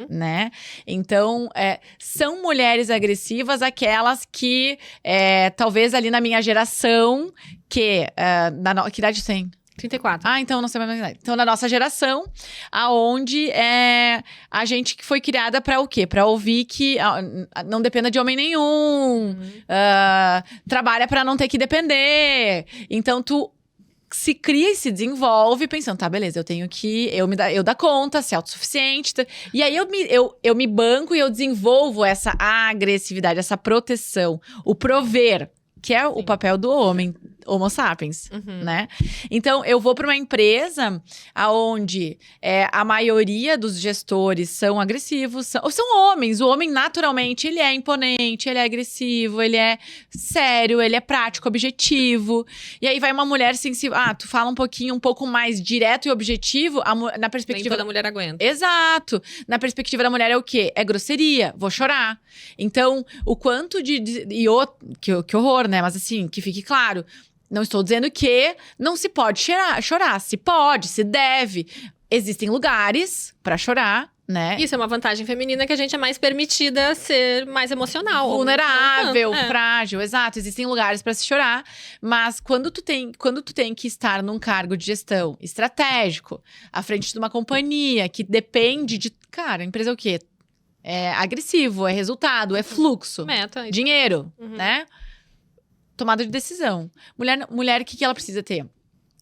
né? Então, são mulheres agressivas aquelas que, talvez ali na minha geração, que idade tem? 34. Então não sei mais idade. Então, na nossa geração, aonde a gente que foi criada para o quê? Para ouvir que não dependa de homem nenhum, trabalha para não ter que depender. Então, tu se cria e se desenvolve pensando, tá, beleza, eu tenho que eu dar conta, ser autossuficiente. E aí eu me banco e eu desenvolvo essa agressividade, essa proteção, o prover, que é o papel do homem, Homo sapiens, né? Então, eu vou para uma empresa onde a maioria dos gestores são agressivos, são homens. O homem, naturalmente, ele é imponente, ele é agressivo, ele é sério, ele é prático, objetivo. E aí vai uma mulher sensível. Tu fala um pouco mais direto e objetivo, na perspectiva... Nem toda mulher aguenta. Exato. Na perspectiva da mulher é o quê? É grosseria, vou chorar. Então, o quanto que horror, né? Mas assim, que fique claro... Não estou dizendo que não se pode chorar. Se pode, se deve. Existem lugares para chorar, né? Isso é uma vantagem feminina que a gente é mais permitida ser mais emocional. Vulnerável, frágil, exato. Existem lugares para se chorar. Mas quando tu tem que estar num cargo de gestão estratégico, à frente de uma companhia que depende de... Cara, a empresa é o quê? É agressivo, é resultado, é fluxo. Meta. Dinheiro, né? Tomada de decisão. Mulher, o que ela precisa ter?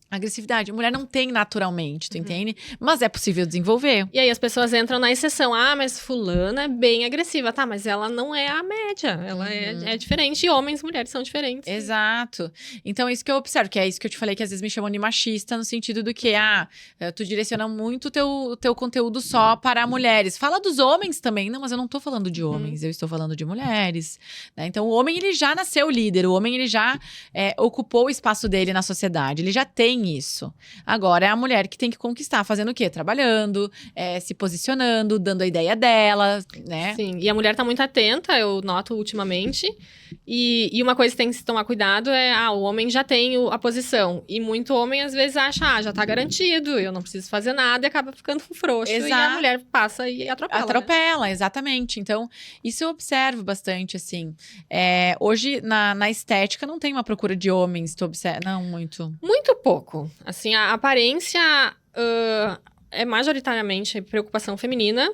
Agressividade. Mulher não tem naturalmente, tu entende? Mas é possível desenvolver. E aí as pessoas entram na exceção. Mas fulana é bem agressiva. Tá, mas ela não é a média. Ela é diferente. E homens e mulheres são diferentes. Exato. Então, é isso que eu observo. Que é isso que eu te falei, que às vezes me chamam de machista. No sentido do que, tu direciona muito o teu conteúdo só para mulheres. Fala dos homens também. Não, mas eu não tô falando de homens. Eu estou falando de mulheres. Né? Então, o homem, ele já nasceu líder. O homem, ele já ocupou o espaço dele na sociedade. Ele já tem isso. Agora é a mulher que tem que conquistar, fazendo o quê? Trabalhando, se posicionando, dando a ideia dela, né? Sim, e a mulher tá muito atenta, eu noto ultimamente. E uma coisa que tem que se tomar cuidado o homem já tem a posição. E muito homem, às vezes, acha, já tá garantido, eu não preciso fazer nada, e acaba ficando frouxo. Exato. E a mulher passa e atropela. Atropela, né? Exatamente. Então, isso eu observo bastante, assim. Hoje, na estética, não tem uma procura de homens, tu observa? Não, muito. Muito pouco. Assim, a aparência é majoritariamente preocupação feminina.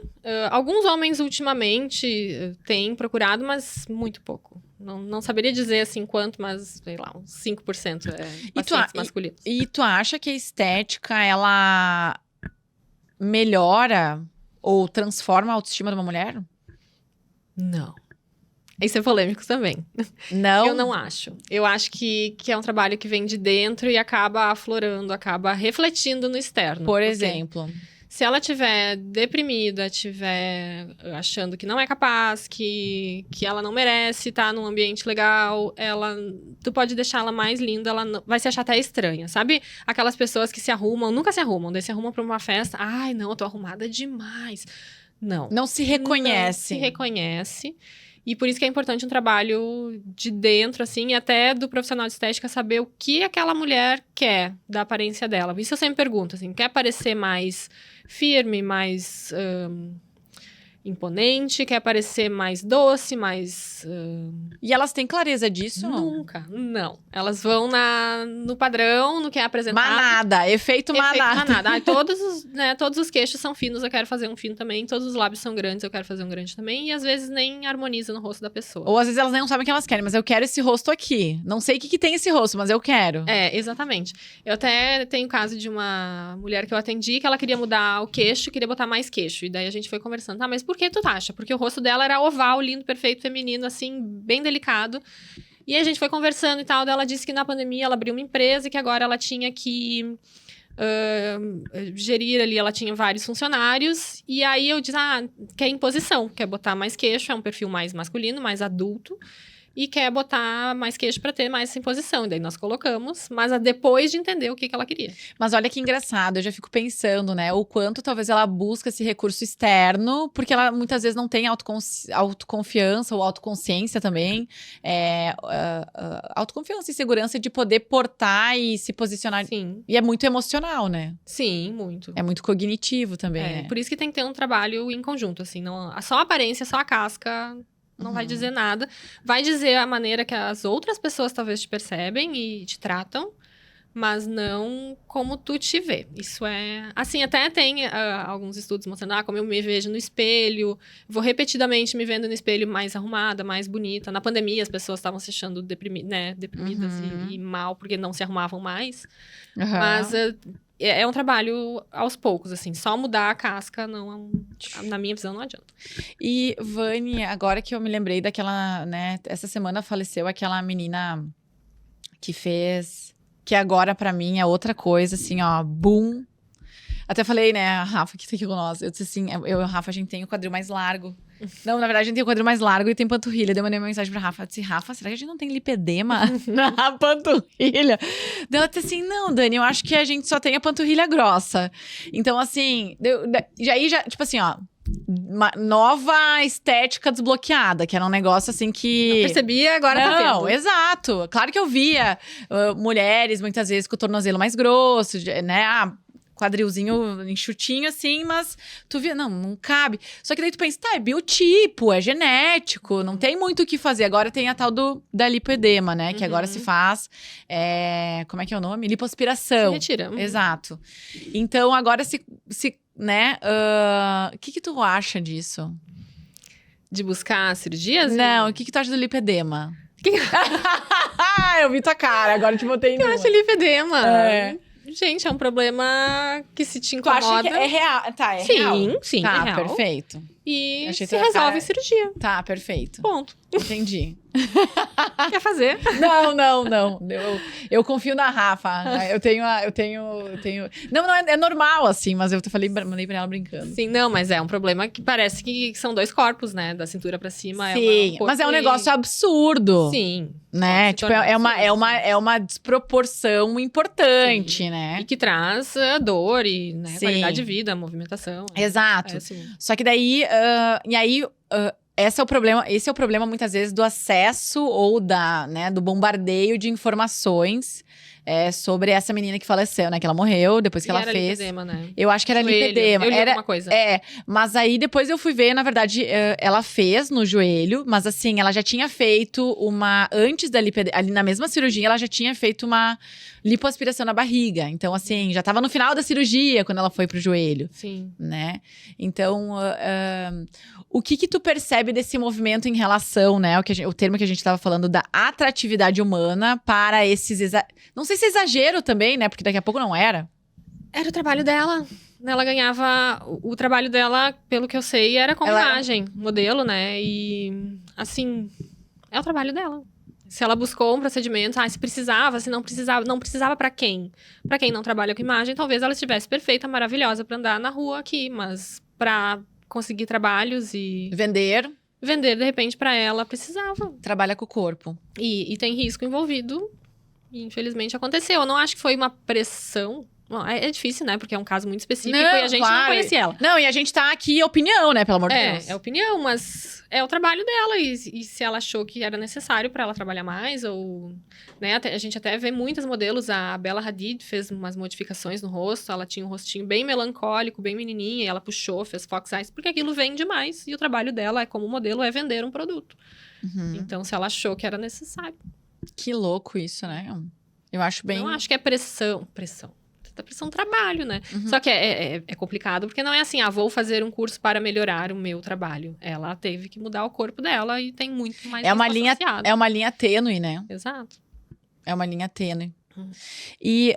Alguns homens, ultimamente, têm procurado, mas muito pouco. Não saberia dizer, assim, quanto, mas, sei lá, uns 5% pacientes masculinos. E tu acha que a estética, ela melhora ou transforma a autoestima de uma mulher? Não. Isso é polêmico também. Não? Eu não acho. Eu acho que é um trabalho que vem de dentro e acaba aflorando, acaba refletindo no externo. Por exemplo? Se ela estiver deprimida, estiver achando que não é capaz, que ela não merece estar num ambiente legal, tu pode deixar ela mais linda, ela vai se achar até estranha, sabe? Aquelas pessoas que se arrumam, nunca se arrumam, daí se arrumam pra uma festa, ai, não, eu tô arrumada demais. Não. Não se reconhece. Não se reconhece. E por isso que é importante um trabalho de dentro, assim, e até do profissional de estética saber o que aquela mulher quer da aparência dela. Isso eu sempre pergunto, assim, quer parecer mais firme, mais imponente, quer parecer mais doce, mais... E elas têm clareza disso? Nunca, não. Elas vão no padrão, no que é apresentado. Manada, efeito manada. Ah, todos os queixos são finos, eu quero fazer um fino também. Todos os lábios são grandes, eu quero fazer um grande também. E às vezes nem harmoniza no rosto da pessoa. Ou às vezes elas nem sabem o que elas querem, mas eu quero esse rosto aqui. Não sei o que tem esse rosto, mas eu quero. É, exatamente. Eu até tenho o caso de uma mulher que eu atendi, que ela queria mudar o queixo, queria botar mais queixo. E daí a gente foi conversando. Tá, mas por que tu acha? Porque o rosto dela era oval, lindo, perfeito, feminino, assim, bem delicado. E a gente foi conversando e tal. Daí ela disse que na pandemia ela abriu uma empresa e que agora ela tinha que gerir ali, ela tinha vários funcionários. E aí eu disse, quer imposição, quer botar mais queixo, é um perfil mais masculino, mais adulto. E quer botar mais queixo pra ter mais essa imposição. E daí nós colocamos, mas depois de entender o que ela queria. Mas olha que engraçado, eu já fico pensando, né? O quanto talvez ela busca esse recurso externo, porque ela muitas vezes não tem autoconfiança ou autoconsciência também. Autoconfiança e segurança de poder portar e se posicionar. Sim. E é muito emocional, né? Sim, muito. É muito cognitivo também, né? Por isso que tem que ter um trabalho em conjunto, assim. Não, só a aparência, só a casca... Não vai dizer nada. Vai dizer a maneira que as outras pessoas talvez te percebem e te tratam, mas não como tu te vê. Isso é... Assim, até tem alguns estudos mostrando, como eu me vejo no espelho. Vou repetidamente me vendo no espelho mais arrumada, mais bonita. Na pandemia, as pessoas estavam se achando deprimidas e mal, porque não se arrumavam mais. Mas... É um trabalho aos poucos, assim. Só mudar a casca, na minha visão, não adianta. E, Vani, agora que eu me lembrei daquela, né? Essa semana faleceu aquela menina que fez... Que agora, pra mim, é outra coisa, assim, ó. Boom. Até falei, né, a Rafa, que tá aqui com nós. Eu disse assim, eu e a Rafa, a gente tem o quadril mais largo. Não, na verdade, a gente tem o quadril mais largo e tem panturrilha. Daí eu mandei uma mensagem pra Rafa. Eu disse, Rafa, será que a gente não tem lipedema na panturrilha? Daí ela disse assim, não, Dani, eu acho que a gente só tem a panturrilha grossa. Então, assim, já tipo assim, ó. Uma nova estética desbloqueada, que era um negócio assim que... Não percebia, agora tá vendo. Não, exato. Claro que eu via mulheres, muitas vezes, com o tornozelo mais grosso, né? Quadrilzinho enxutinho, assim, mas tu via, não cabe. Só que daí tu pensa, é biotipo, é genético, não tem muito o que fazer. Agora tem a tal da lipoedema, né? Que agora se faz, como é que é o nome? Lipoaspiração. Se retira. Exato. Então, agora né? O que tu acha disso? De buscar cirurgias? Não, o que tu acha do lipedema? Eu vi tua cara, agora te botei em Eu acho lipedema. Gente, é um problema que se te incomoda. Tu acha que é real? Tá, é real. Sim, tá, é real. Perfeito. E Achei se resolve em cirurgia. Tá, perfeito. Ponto. Entendi. Quer fazer? Não. Eu confio na Rafa. Eu tenho. Não, é normal, assim, mas eu mandei pra ela brincando. Sim, não, mas é um problema que parece que são dois corpos, né? Da cintura pra cima. Sim, mas é um negócio absurdo. Sim. Né? Tipo, é uma desproporção importante, né? E que traz dor e qualidade de vida, movimentação. Exato. Só que daí, esse é o problema muitas vezes do acesso ou do bombardeio de informações sobre essa menina que faleceu, né? Que ela morreu depois que ela fez. Lipedema, né? Eu acho que era lipedema. Eu li alguma coisa. Mas aí depois eu fui ver, na verdade, ela fez no joelho, mas assim, ela já tinha feito antes da lipedema, ali na mesma cirurgia, ela já tinha feito uma lipoaspiração na barriga. Então, assim, já tava no final da cirurgia quando ela foi pro joelho. Sim. Né? Então, o que tu percebe desse movimento em relação, né? O termo que a gente tava falando da atratividade humana para esses... Não sei se é exagero também, né? Porque daqui a pouco não era. Era o trabalho dela. Ela ganhava... O trabalho dela, pelo que eu sei, era como imagem, modelo, né? E, assim, é o trabalho dela. Se ela buscou um procedimento, se precisava, se não precisava. Não precisava pra quem? Pra quem não trabalha com imagem, talvez ela estivesse perfeita, maravilhosa pra andar na rua aqui. Mas pra conseguir trabalhos e Vender, vender, de repente, pra ela, precisava. trabalha com o corpo. E tem risco envolvido. E infelizmente aconteceu. Eu não acho que foi uma pressão. Bom, é difícil, né? Porque é um caso muito específico e a gente não conhecia ela. Não, e a gente tá aqui opinião, né? Pelo amor de Deus. É opinião, mas é o trabalho dela. E se ela achou que era necessário pra ela trabalhar mais, ou... Né, a gente até vê muitos modelos. A Bella Hadid fez umas modificações no rosto. Ela tinha um rostinho bem melancólico, bem menininha. E ela puxou, fez fox eyes. Porque aquilo vende mais. E o trabalho dela, como modelo, é vender um produto. Uhum. Então, se ela achou que era necessário. Que louco isso, né? Eu acho bem... Não acho que é pressão. Da pressão trabalho, né? Uhum. Só que é complicado, porque não é assim, vou fazer um curso para melhorar o meu trabalho. Ela teve que mudar o corpo dela e tem muito mais É uma risco linha, associado. é uma linha tênue, né? Exato. É uma linha tênue. Uhum. E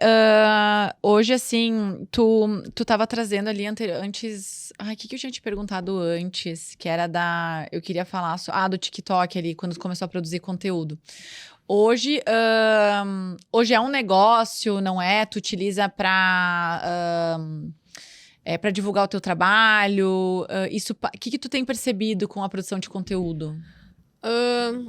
hoje, assim, tu tava trazendo ali antes... Ai, o que eu tinha te perguntado antes? Que era eu queria falar... do TikTok ali, quando começou a produzir conteúdo. Hoje é um negócio, não é? Tu utiliza para divulgar o teu trabalho. O que tu tem percebido com a produção de conteúdo?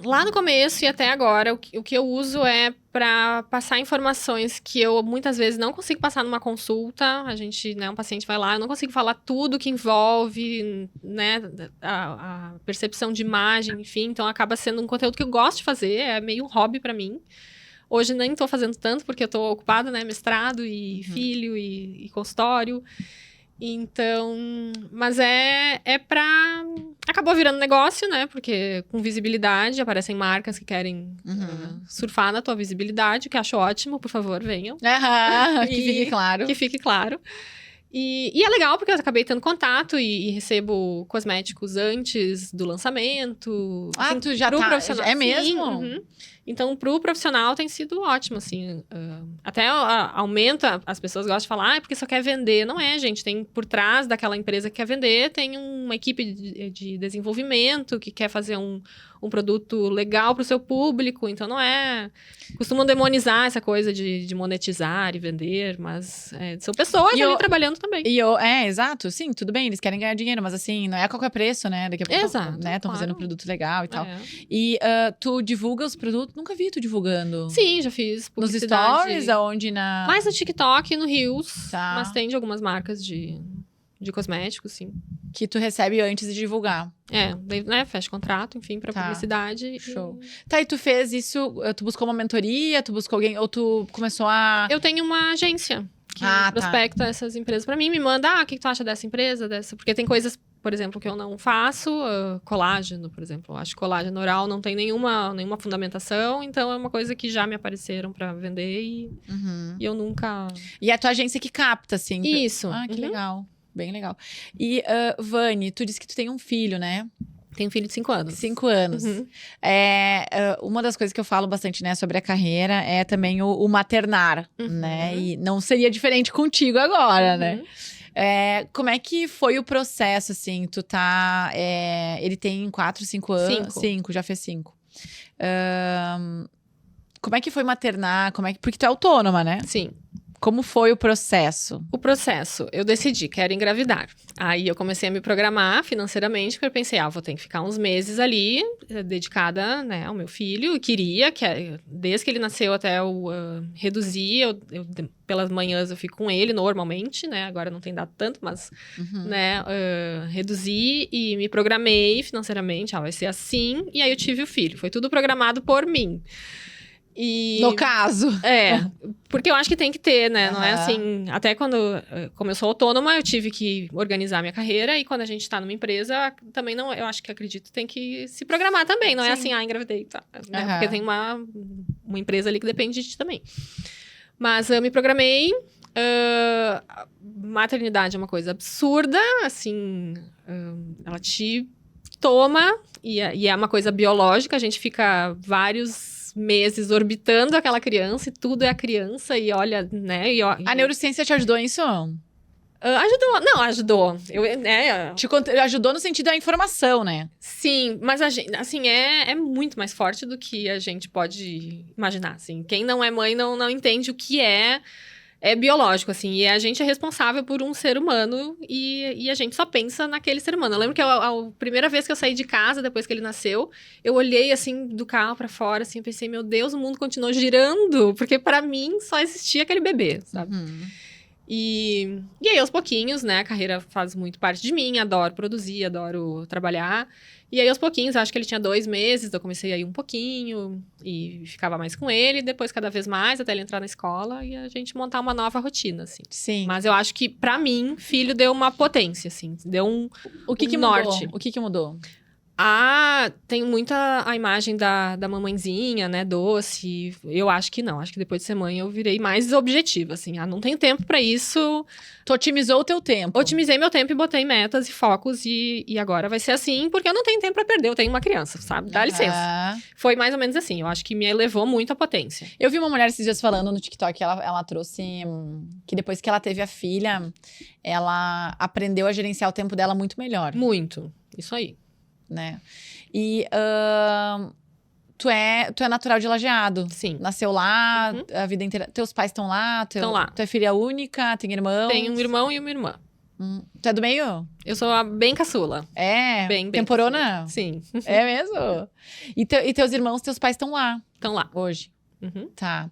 Lá no começo e até agora, o que eu uso é para passar informações que eu muitas vezes não consigo passar numa consulta. A gente, né, um paciente vai lá, eu não consigo falar tudo que envolve, né, a percepção de imagem, enfim. Então, acaba sendo um conteúdo que eu gosto de fazer, é meio um hobby para mim. Hoje nem tô fazendo tanto, porque eu tô ocupada, né, mestrado e filho e consultório. Então, mas acabou virando negócio, né? Porque com visibilidade, aparecem marcas que querem surfar na tua visibilidade, o que acho ótimo, por favor, venham. Que fique claro. Que fique claro. E é legal, porque eu acabei tendo contato e recebo cosméticos antes do lançamento. Assim, tu já pro tá... profissional. É mesmo? Sim, Então, pro profissional tem sido ótimo, assim. Até aumenta, as pessoas gostam de falar, porque só quer vender. Não é, gente. Tem por trás daquela empresa que quer vender, tem uma equipe de desenvolvimento que quer fazer um produto legal pro seu público. Então, não é... Costumam demonizar essa coisa de monetizar e vender, mas são pessoas ali trabalhando também. Exato. Sim, tudo bem, eles querem ganhar dinheiro, mas assim, não é a qualquer preço, né? Daqui a pouco, Exato, né? Estão fazendo um produto legal e tal. É. E tu divulga os produtos? Nunca vi tu divulgando. Sim, já fiz Nos publicidade. stories, aonde Mais no TikTok e no Reels. Tá. Mas tem de algumas marcas de cosméticos, sim. Que tu recebe antes de divulgar. Daí, né, fecha contrato, enfim, pra publicidade. Show. Tá, e tu fez isso, tu buscou uma mentoria, tu buscou alguém, ou tu começou a... Eu tenho uma agência que prospecta essas empresas pra mim, me manda, o que tu acha dessa empresa, porque tem coisas, por exemplo, que eu não faço, colágeno, por exemplo. Eu acho que colágeno oral não tem nenhuma fundamentação, então é uma coisa que já me apareceram pra vender e eu nunca... E é a tua agência que capta, assim. Isso. Que legal. Bem legal. E, Vani, tu disse que tu tem um filho, né? Tenho um filho de 5 anos. 5 anos. Uma das coisas que eu falo bastante, né, sobre a carreira é também o maternar, né? E não seria diferente contigo agora, né? Como é que foi o processo, assim? Tu tá... ele tem 4, 5 anos? 5, já fez 5. Como é que foi maternar? Porque tu é autônoma, né? Sim. Como foi o processo? O processo, eu decidi, quero engravidar. Aí eu comecei a me programar financeiramente, porque eu pensei, vou ter que ficar uns meses ali, dedicada, né, ao meu filho. Eu queria, desde que ele nasceu até eu reduzir, pelas manhãs eu fico com ele normalmente, né, agora não tem dado tanto, mas, né, reduzi e me programei financeiramente, vai ser assim, e aí eu tive o filho. Foi tudo programado por mim. No caso. Porque eu acho que tem que ter, né? Não é assim... Até como eu sou autônoma, eu tive que organizar minha carreira. E quando a gente tá numa empresa, também não... Eu acho que acredito tem que se programar também. Não é assim, engravidei, tá? Né? Porque tem uma empresa ali que depende de ti também. Mas eu me programei. Maternidade é uma coisa absurda, assim... ela te toma. E é uma coisa biológica. A gente fica vários meses orbitando aquela criança e tudo é a criança e olha, né? A neurociência te ajudou nisso? Ajudou. Não, ajudou. Ajudou no sentido da informação, né? Sim, mas a gente, assim, é muito mais forte do que a gente pode imaginar, assim. Quem não é mãe não entende o que é biológico, assim. E a gente é responsável por um ser humano e a gente só pensa naquele ser humano. Eu lembro que a primeira vez que eu saí de casa, depois que ele nasceu, eu olhei, assim, do carro pra fora, assim, pensei, meu Deus, o mundo continuou girando. Porque pra mim só existia aquele bebê, sabe? E aí, aos pouquinhos, né, a carreira faz muito parte de mim, adoro produzir, adoro trabalhar. E aí, aos pouquinhos, acho que ele tinha 2 meses, eu comecei a ir um pouquinho e ficava mais com ele, depois cada vez mais, até ele entrar na escola e a gente montar uma nova rotina, assim. Sim. Mas eu acho que, pra mim, filho deu uma potência, assim, deu um norte. O que mudou? Tem muita a imagem da mamãezinha, né, doce. Eu acho que não. Acho que depois de ser mãe eu virei mais objetiva, assim. Não tem tempo pra isso. Tu otimizou o teu tempo. Otimizei meu tempo e botei metas e focos. E agora vai ser assim, porque eu não tenho tempo pra perder. Eu tenho uma criança, sabe? Dá licença. Foi mais ou menos assim. Eu acho que me elevou muito a potência. Eu vi uma mulher esses dias falando no TikTok, ela trouxe que depois que ela teve a filha, ela aprendeu a gerenciar o tempo dela muito melhor. Muito. Isso aí. Né? E tu é natural de Lajeado. Sim. Nasceu lá, a vida inteira. Teus pais estão lá? Estão lá. Tu é filha única? Tem irmãos? Tenho um irmão e uma irmã. Tu é do meio? Eu sou a bem caçula. É? Bem temporona? Caçula. Sim. É mesmo? E teus irmãos, teus pais estão lá? Estão lá. Hoje? Tá.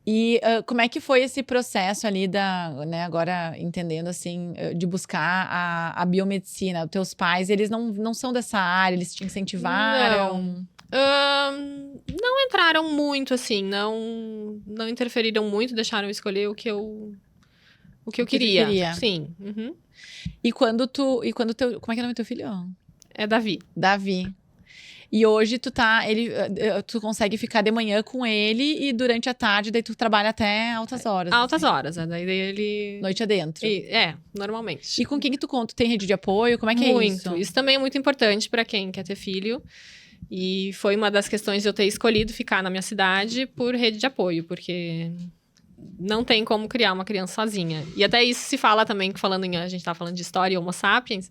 E como é que foi esse processo ali né, agora entendendo assim, de buscar a biomedicina? Os teus pais, eles não são dessa área, eles te incentivaram? Não entraram muito, assim, não interferiram muito, deixaram eu escolher o que eu queria. Sim. E quando como é que é o nome do teu filho? É Davi. Davi. E hoje tu consegue ficar de manhã com ele e durante a tarde, daí tu trabalha até altas horas. Altas horas, daí ele... Noite adentro. Normalmente. E com quem que tu conta? Tem rede de apoio? Como é que é isso? Isso também é muito importante pra quem quer ter filho. E foi uma das questões de eu ter escolhido ficar na minha cidade por rede de apoio, porque não tem como criar uma criança sozinha. E até isso se fala também, a gente tá falando de história Homo sapiens,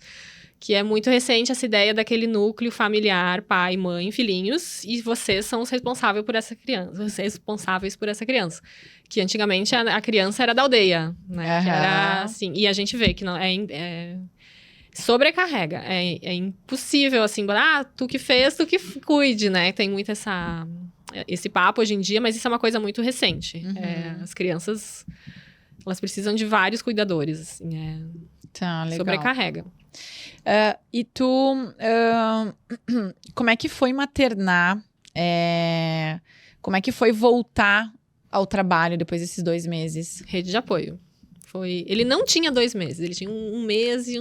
que é muito recente essa ideia daquele núcleo familiar, pai, mãe, filhinhos, e vocês são os responsáveis por essa criança. Que antigamente a criança era da aldeia, né? Que era assim, e a gente vê que não sobrecarrega, é impossível assim, tu que fez, tu que cuide, né? Tem muito esse papo hoje em dia, mas isso é uma coisa muito recente. As crianças, elas precisam de vários cuidadores, assim, tá, legal. Sobrecarrega. E tu, como é que foi maternar? Como é que foi voltar ao trabalho depois desses 2 meses? Rede de apoio. Ele não tinha 2 meses, ele tinha 1 mês e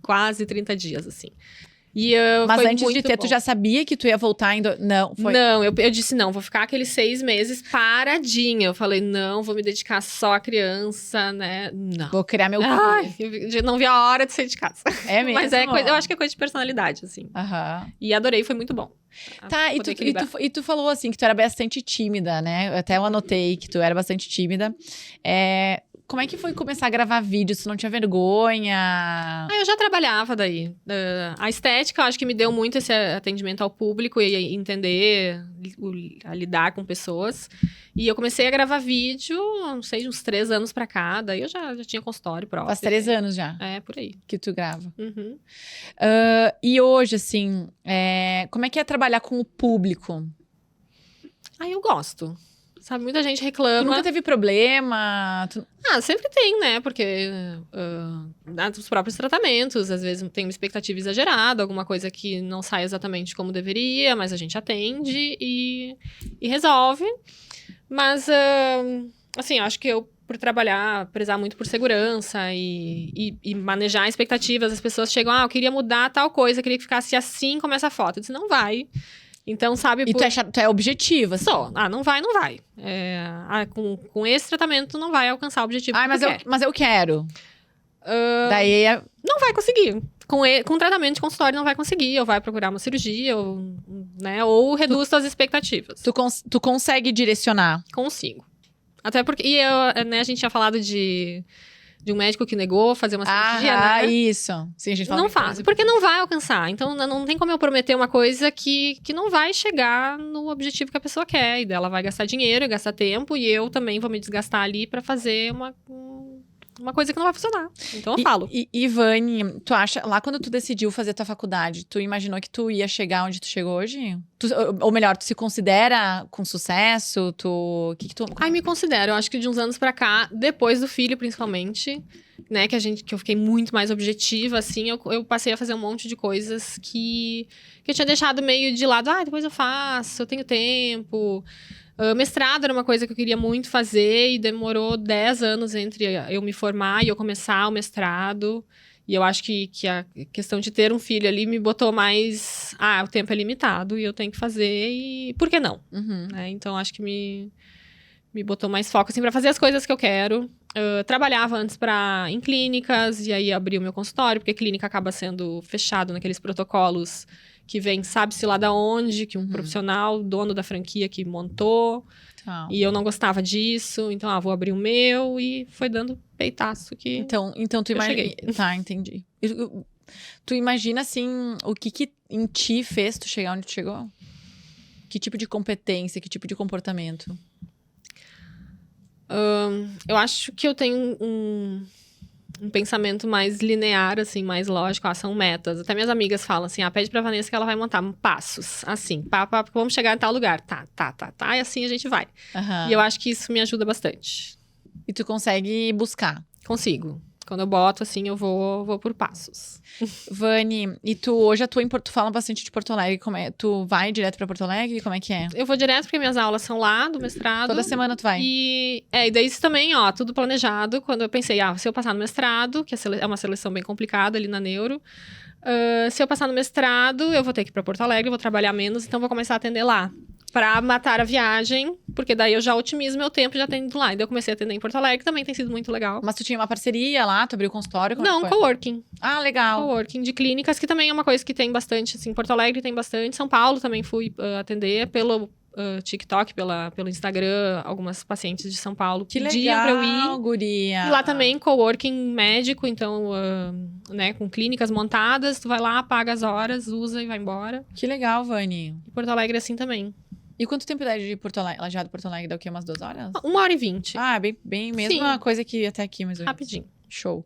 quase 30 dias, assim. Mas antes de ter, tu já sabia que tu ia voltar ainda? Não, eu disse, não, vou ficar aqueles 6 meses paradinha. Eu falei, não, vou me dedicar só à criança, né? Não. Vou criar meu filho. Eu não vi a hora de sair de casa. É mesmo? Mas eu acho que é coisa de personalidade, assim. E adorei, foi muito bom. Tá, e tu falou assim, que tu era bastante tímida, né? Até eu anotei que tu era bastante tímida. Como é que foi começar a gravar vídeos? Tu não tinha vergonha? Eu já trabalhava daí. A estética, eu acho que me deu muito esse atendimento ao público e entender, a lidar com pessoas. E eu comecei a gravar vídeo, não sei, uns 3 anos pra cá. Daí eu já tinha consultório próprio. Faz 3 anos já? Por aí. Que tu grava. E hoje, assim, como é que é trabalhar com o público? Eu gosto. Sabe, muita gente reclama. Tu nunca teve problema? Sempre tem, né? Porque os próprios tratamentos, às vezes tem uma expectativa exagerada, alguma coisa que não sai exatamente como deveria, mas a gente atende e resolve. Mas, assim, acho que eu, por trabalhar, prezar muito por segurança e manejar expectativas, as pessoas chegam, eu queria mudar tal coisa, queria que ficasse assim como essa foto. Eu disse, não vai. Então, sabe... E tu é objetiva, assim? Não vai. Com esse tratamento, tu não vai alcançar o objetivo que mas eu quero. Daí... Não vai conseguir. Com tratamento de consultório, não vai conseguir. Ou vai procurar uma cirurgia, ou reduz suas expectativas. Tu consegue direcionar? Consigo. Até porque... a gente tinha falado de de um médico que negou fazer uma cirurgia, né? Isso. Sim, a gente fala Não faz, porque não vai alcançar. Então, não tem como eu prometer uma coisa que não vai chegar no objetivo que a pessoa quer. E dela vai gastar dinheiro, e gastar tempo, e eu também vou me desgastar ali pra fazer uma coisa que não vai funcionar. Então eu falo. E Vani, tu acha, lá quando tu decidiu fazer tua faculdade, tu imaginou que tu ia chegar onde tu chegou hoje? Ou melhor, tu se considera com sucesso? Ai, me considero. Eu acho que de uns anos pra cá, depois do filho, principalmente, né, que eu fiquei muito mais objetiva, assim, eu passei a fazer um monte de coisas que eu tinha deixado meio de lado. Depois eu faço, eu tenho tempo. Mestrado era uma coisa que eu queria muito fazer e demorou 10 anos entre eu me formar e eu começar o mestrado. E eu acho que a questão de ter um filho ali me botou mais... o tempo é limitado e eu tenho que fazer e... Por que não? Uhum. Então, acho que me botou mais foco, assim, pra fazer as coisas que eu quero. Trabalhava antes em clínicas e aí abri o meu consultório, porque clínica acaba sendo fechado naqueles protocolos que vem, sabe-se lá da onde, que um profissional, dono da franquia que montou. E eu não gostava disso, então, vou abrir o meu, e foi dando peitaço que Então tu imagina... Tá, entendi. Tu imagina, assim, o que em ti fez tu chegar onde tu chegou? Que tipo de competência, que tipo de comportamento? Eu acho que eu tenho um pensamento mais linear, assim, mais lógico. São metas. Até minhas amigas falam assim, pede pra Vanessa que ela vai montar passos, assim, vamos chegar em tal lugar, tá, e assim a gente vai. Uhum. E eu acho que isso me ajuda bastante. E tu consegue buscar? Consigo. Quando eu boto, assim, eu vou por passos. Vani, e tu hoje atua tu fala bastante de Porto Alegre, tu vai direto pra Porto Alegre, como é que é? Eu vou direto porque minhas aulas são lá, do mestrado. Toda semana tu vai? E daí isso também, tudo planejado. Quando eu pensei, se eu passar no mestrado, que é uma seleção bem complicada ali na Neuro, se eu passar no mestrado, eu vou ter que ir pra Porto Alegre, vou trabalhar menos, então vou começar a atender lá. Pra matar a viagem, porque daí eu já otimizo meu tempo e já atendo lá. E daí eu comecei a atender em Porto Alegre, também tem sido muito legal. Mas tu tinha uma parceria lá, tu abriu consultório? Não, coworking. Legal. Coworking de clínicas, que também é uma coisa que tem bastante, assim, Porto Alegre tem bastante. São Paulo também fui atender pelo TikTok, pelo Instagram, algumas pacientes de São Paulo que pediam pra eu ir. Guria. E lá também, coworking médico, então, né, com clínicas montadas, tu vai lá, paga as horas, usa e vai embora. Que legal, Vani. E Porto Alegre assim também. E quanto tempo dá de Porto Alegre? Lá de Porto Alegre dá o quê? Umas 2 horas? 1h20. Bem mesma coisa que até aqui, mais ou menos. Rapidinho. Show.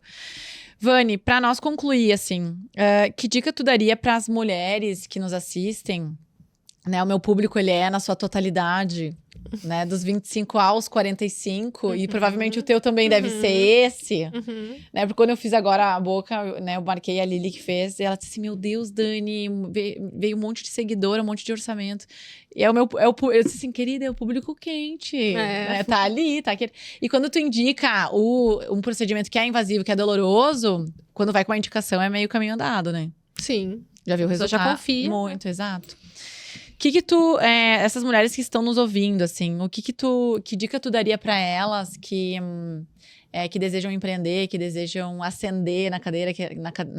Vani, pra nós concluir, assim, que dica tu daria pras mulheres que nos assistem? Né, o meu público, ele é na sua totalidade, né? Dos 25 aos 45. E provavelmente o teu também deve ser esse. Né? Porque quando eu fiz agora a boca, né? Eu marquei a Lili que fez. E ela disse assim, meu Deus, Dani, veio um monte de seguidor, um monte de orçamento. E eu disse assim, querida, é o público quente. Né? Tá ali, tá aqui. E quando tu indica um procedimento que é invasivo, que é doloroso, quando vai com uma indicação, é meio caminho andado, né? Sim. Já viu o resultado? Já confia. Muito, exato. Que tu, essas mulheres que estão nos ouvindo, assim, que dica tu daria pra elas que desejam empreender, que desejam ascender na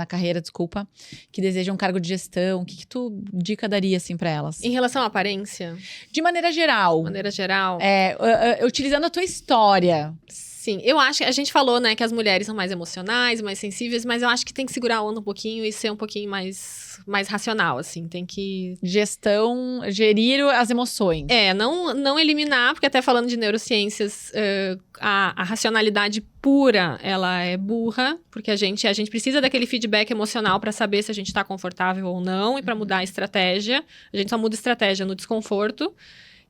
carreira, desculpa, que desejam um cargo de gestão, que tu dica daria, assim, pra elas? Em relação à aparência? De maneira geral. De maneira geral? Utilizando a tua história. Sim, eu acho que a gente falou, né, que as mulheres são mais emocionais, mais sensíveis, mas eu acho que tem que segurar a onda um pouquinho e ser um pouquinho mais racional, assim, tem que... Gerir as emoções. Não eliminar, porque até falando de neurociências, a racionalidade pura, ela é burra, porque a gente precisa daquele feedback emocional para saber se a gente tá confortável ou não, e para mudar a estratégia. A gente só muda a estratégia no desconforto,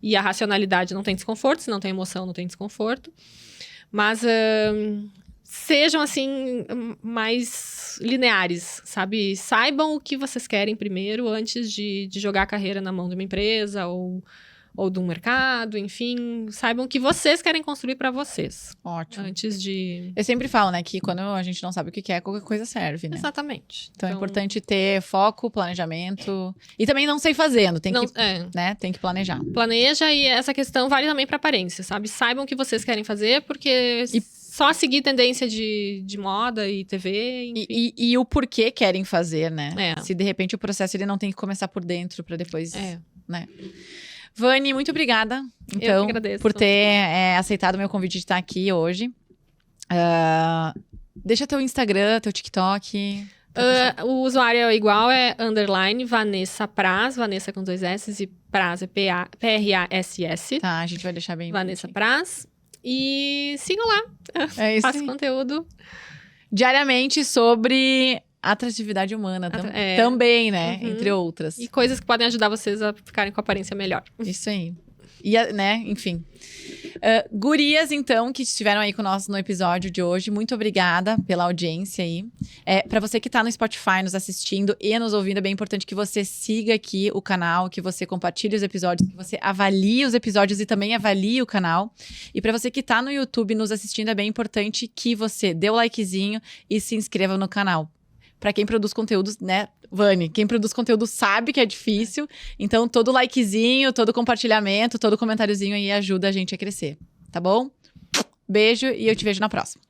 e a racionalidade não tem desconforto, se não tem emoção, não tem desconforto. Mas sejam, assim, mais lineares, sabe? Saibam o que vocês querem primeiro, antes de jogar a carreira na mão de uma empresa ou de um mercado, enfim. Saibam o que vocês querem construir para vocês. Ótimo. Antes de... Eu sempre falo, né, que quando a gente não sabe o que quer, qualquer coisa serve, né? Exatamente. Então é importante ter foco, planejamento. E também não sair fazendo, tem que planejar. Planeja, e essa questão vale também para aparência, sabe? Saibam o que vocês querem fazer, porque só seguir tendência de moda e TV, enfim. E o porquê querem fazer, né? Se de repente o processo ele não tem que começar por dentro para depois, né? Vani, muito obrigada, então, por ter aceitado o meu convite de estar aqui hoje. Deixa teu Instagram, teu TikTok. O usuário é igual, é _ Vanessa Praz, Vanessa com 2 S e Praz é P-R-A-S-S. Tá, a gente vai deixar bem... Vanessa Praz. E sigam lá. É isso Faço aí. conteúdo. Diariamente sobre atratividade humana também, né? Uhum. Entre outras. E coisas que podem ajudar vocês a ficarem com a aparência melhor. Isso aí. E, né, enfim. Gurias, então, que estiveram aí conosco no episódio de hoje, muito obrigada pela audiência aí. Para você que tá no Spotify nos assistindo e nos ouvindo, é bem importante que você siga aqui o canal, que você compartilhe os episódios, que você avalie os episódios e também avalie o canal. E para você que tá no YouTube nos assistindo, é bem importante que você dê o likezinho e se inscreva no canal. Para quem produz conteúdos, né, Vani? Quem produz conteúdo sabe que é difícil. Então, todo likezinho, todo compartilhamento, todo comentáriozinho aí ajuda a gente a crescer. Tá bom? Beijo e eu te vejo na próxima.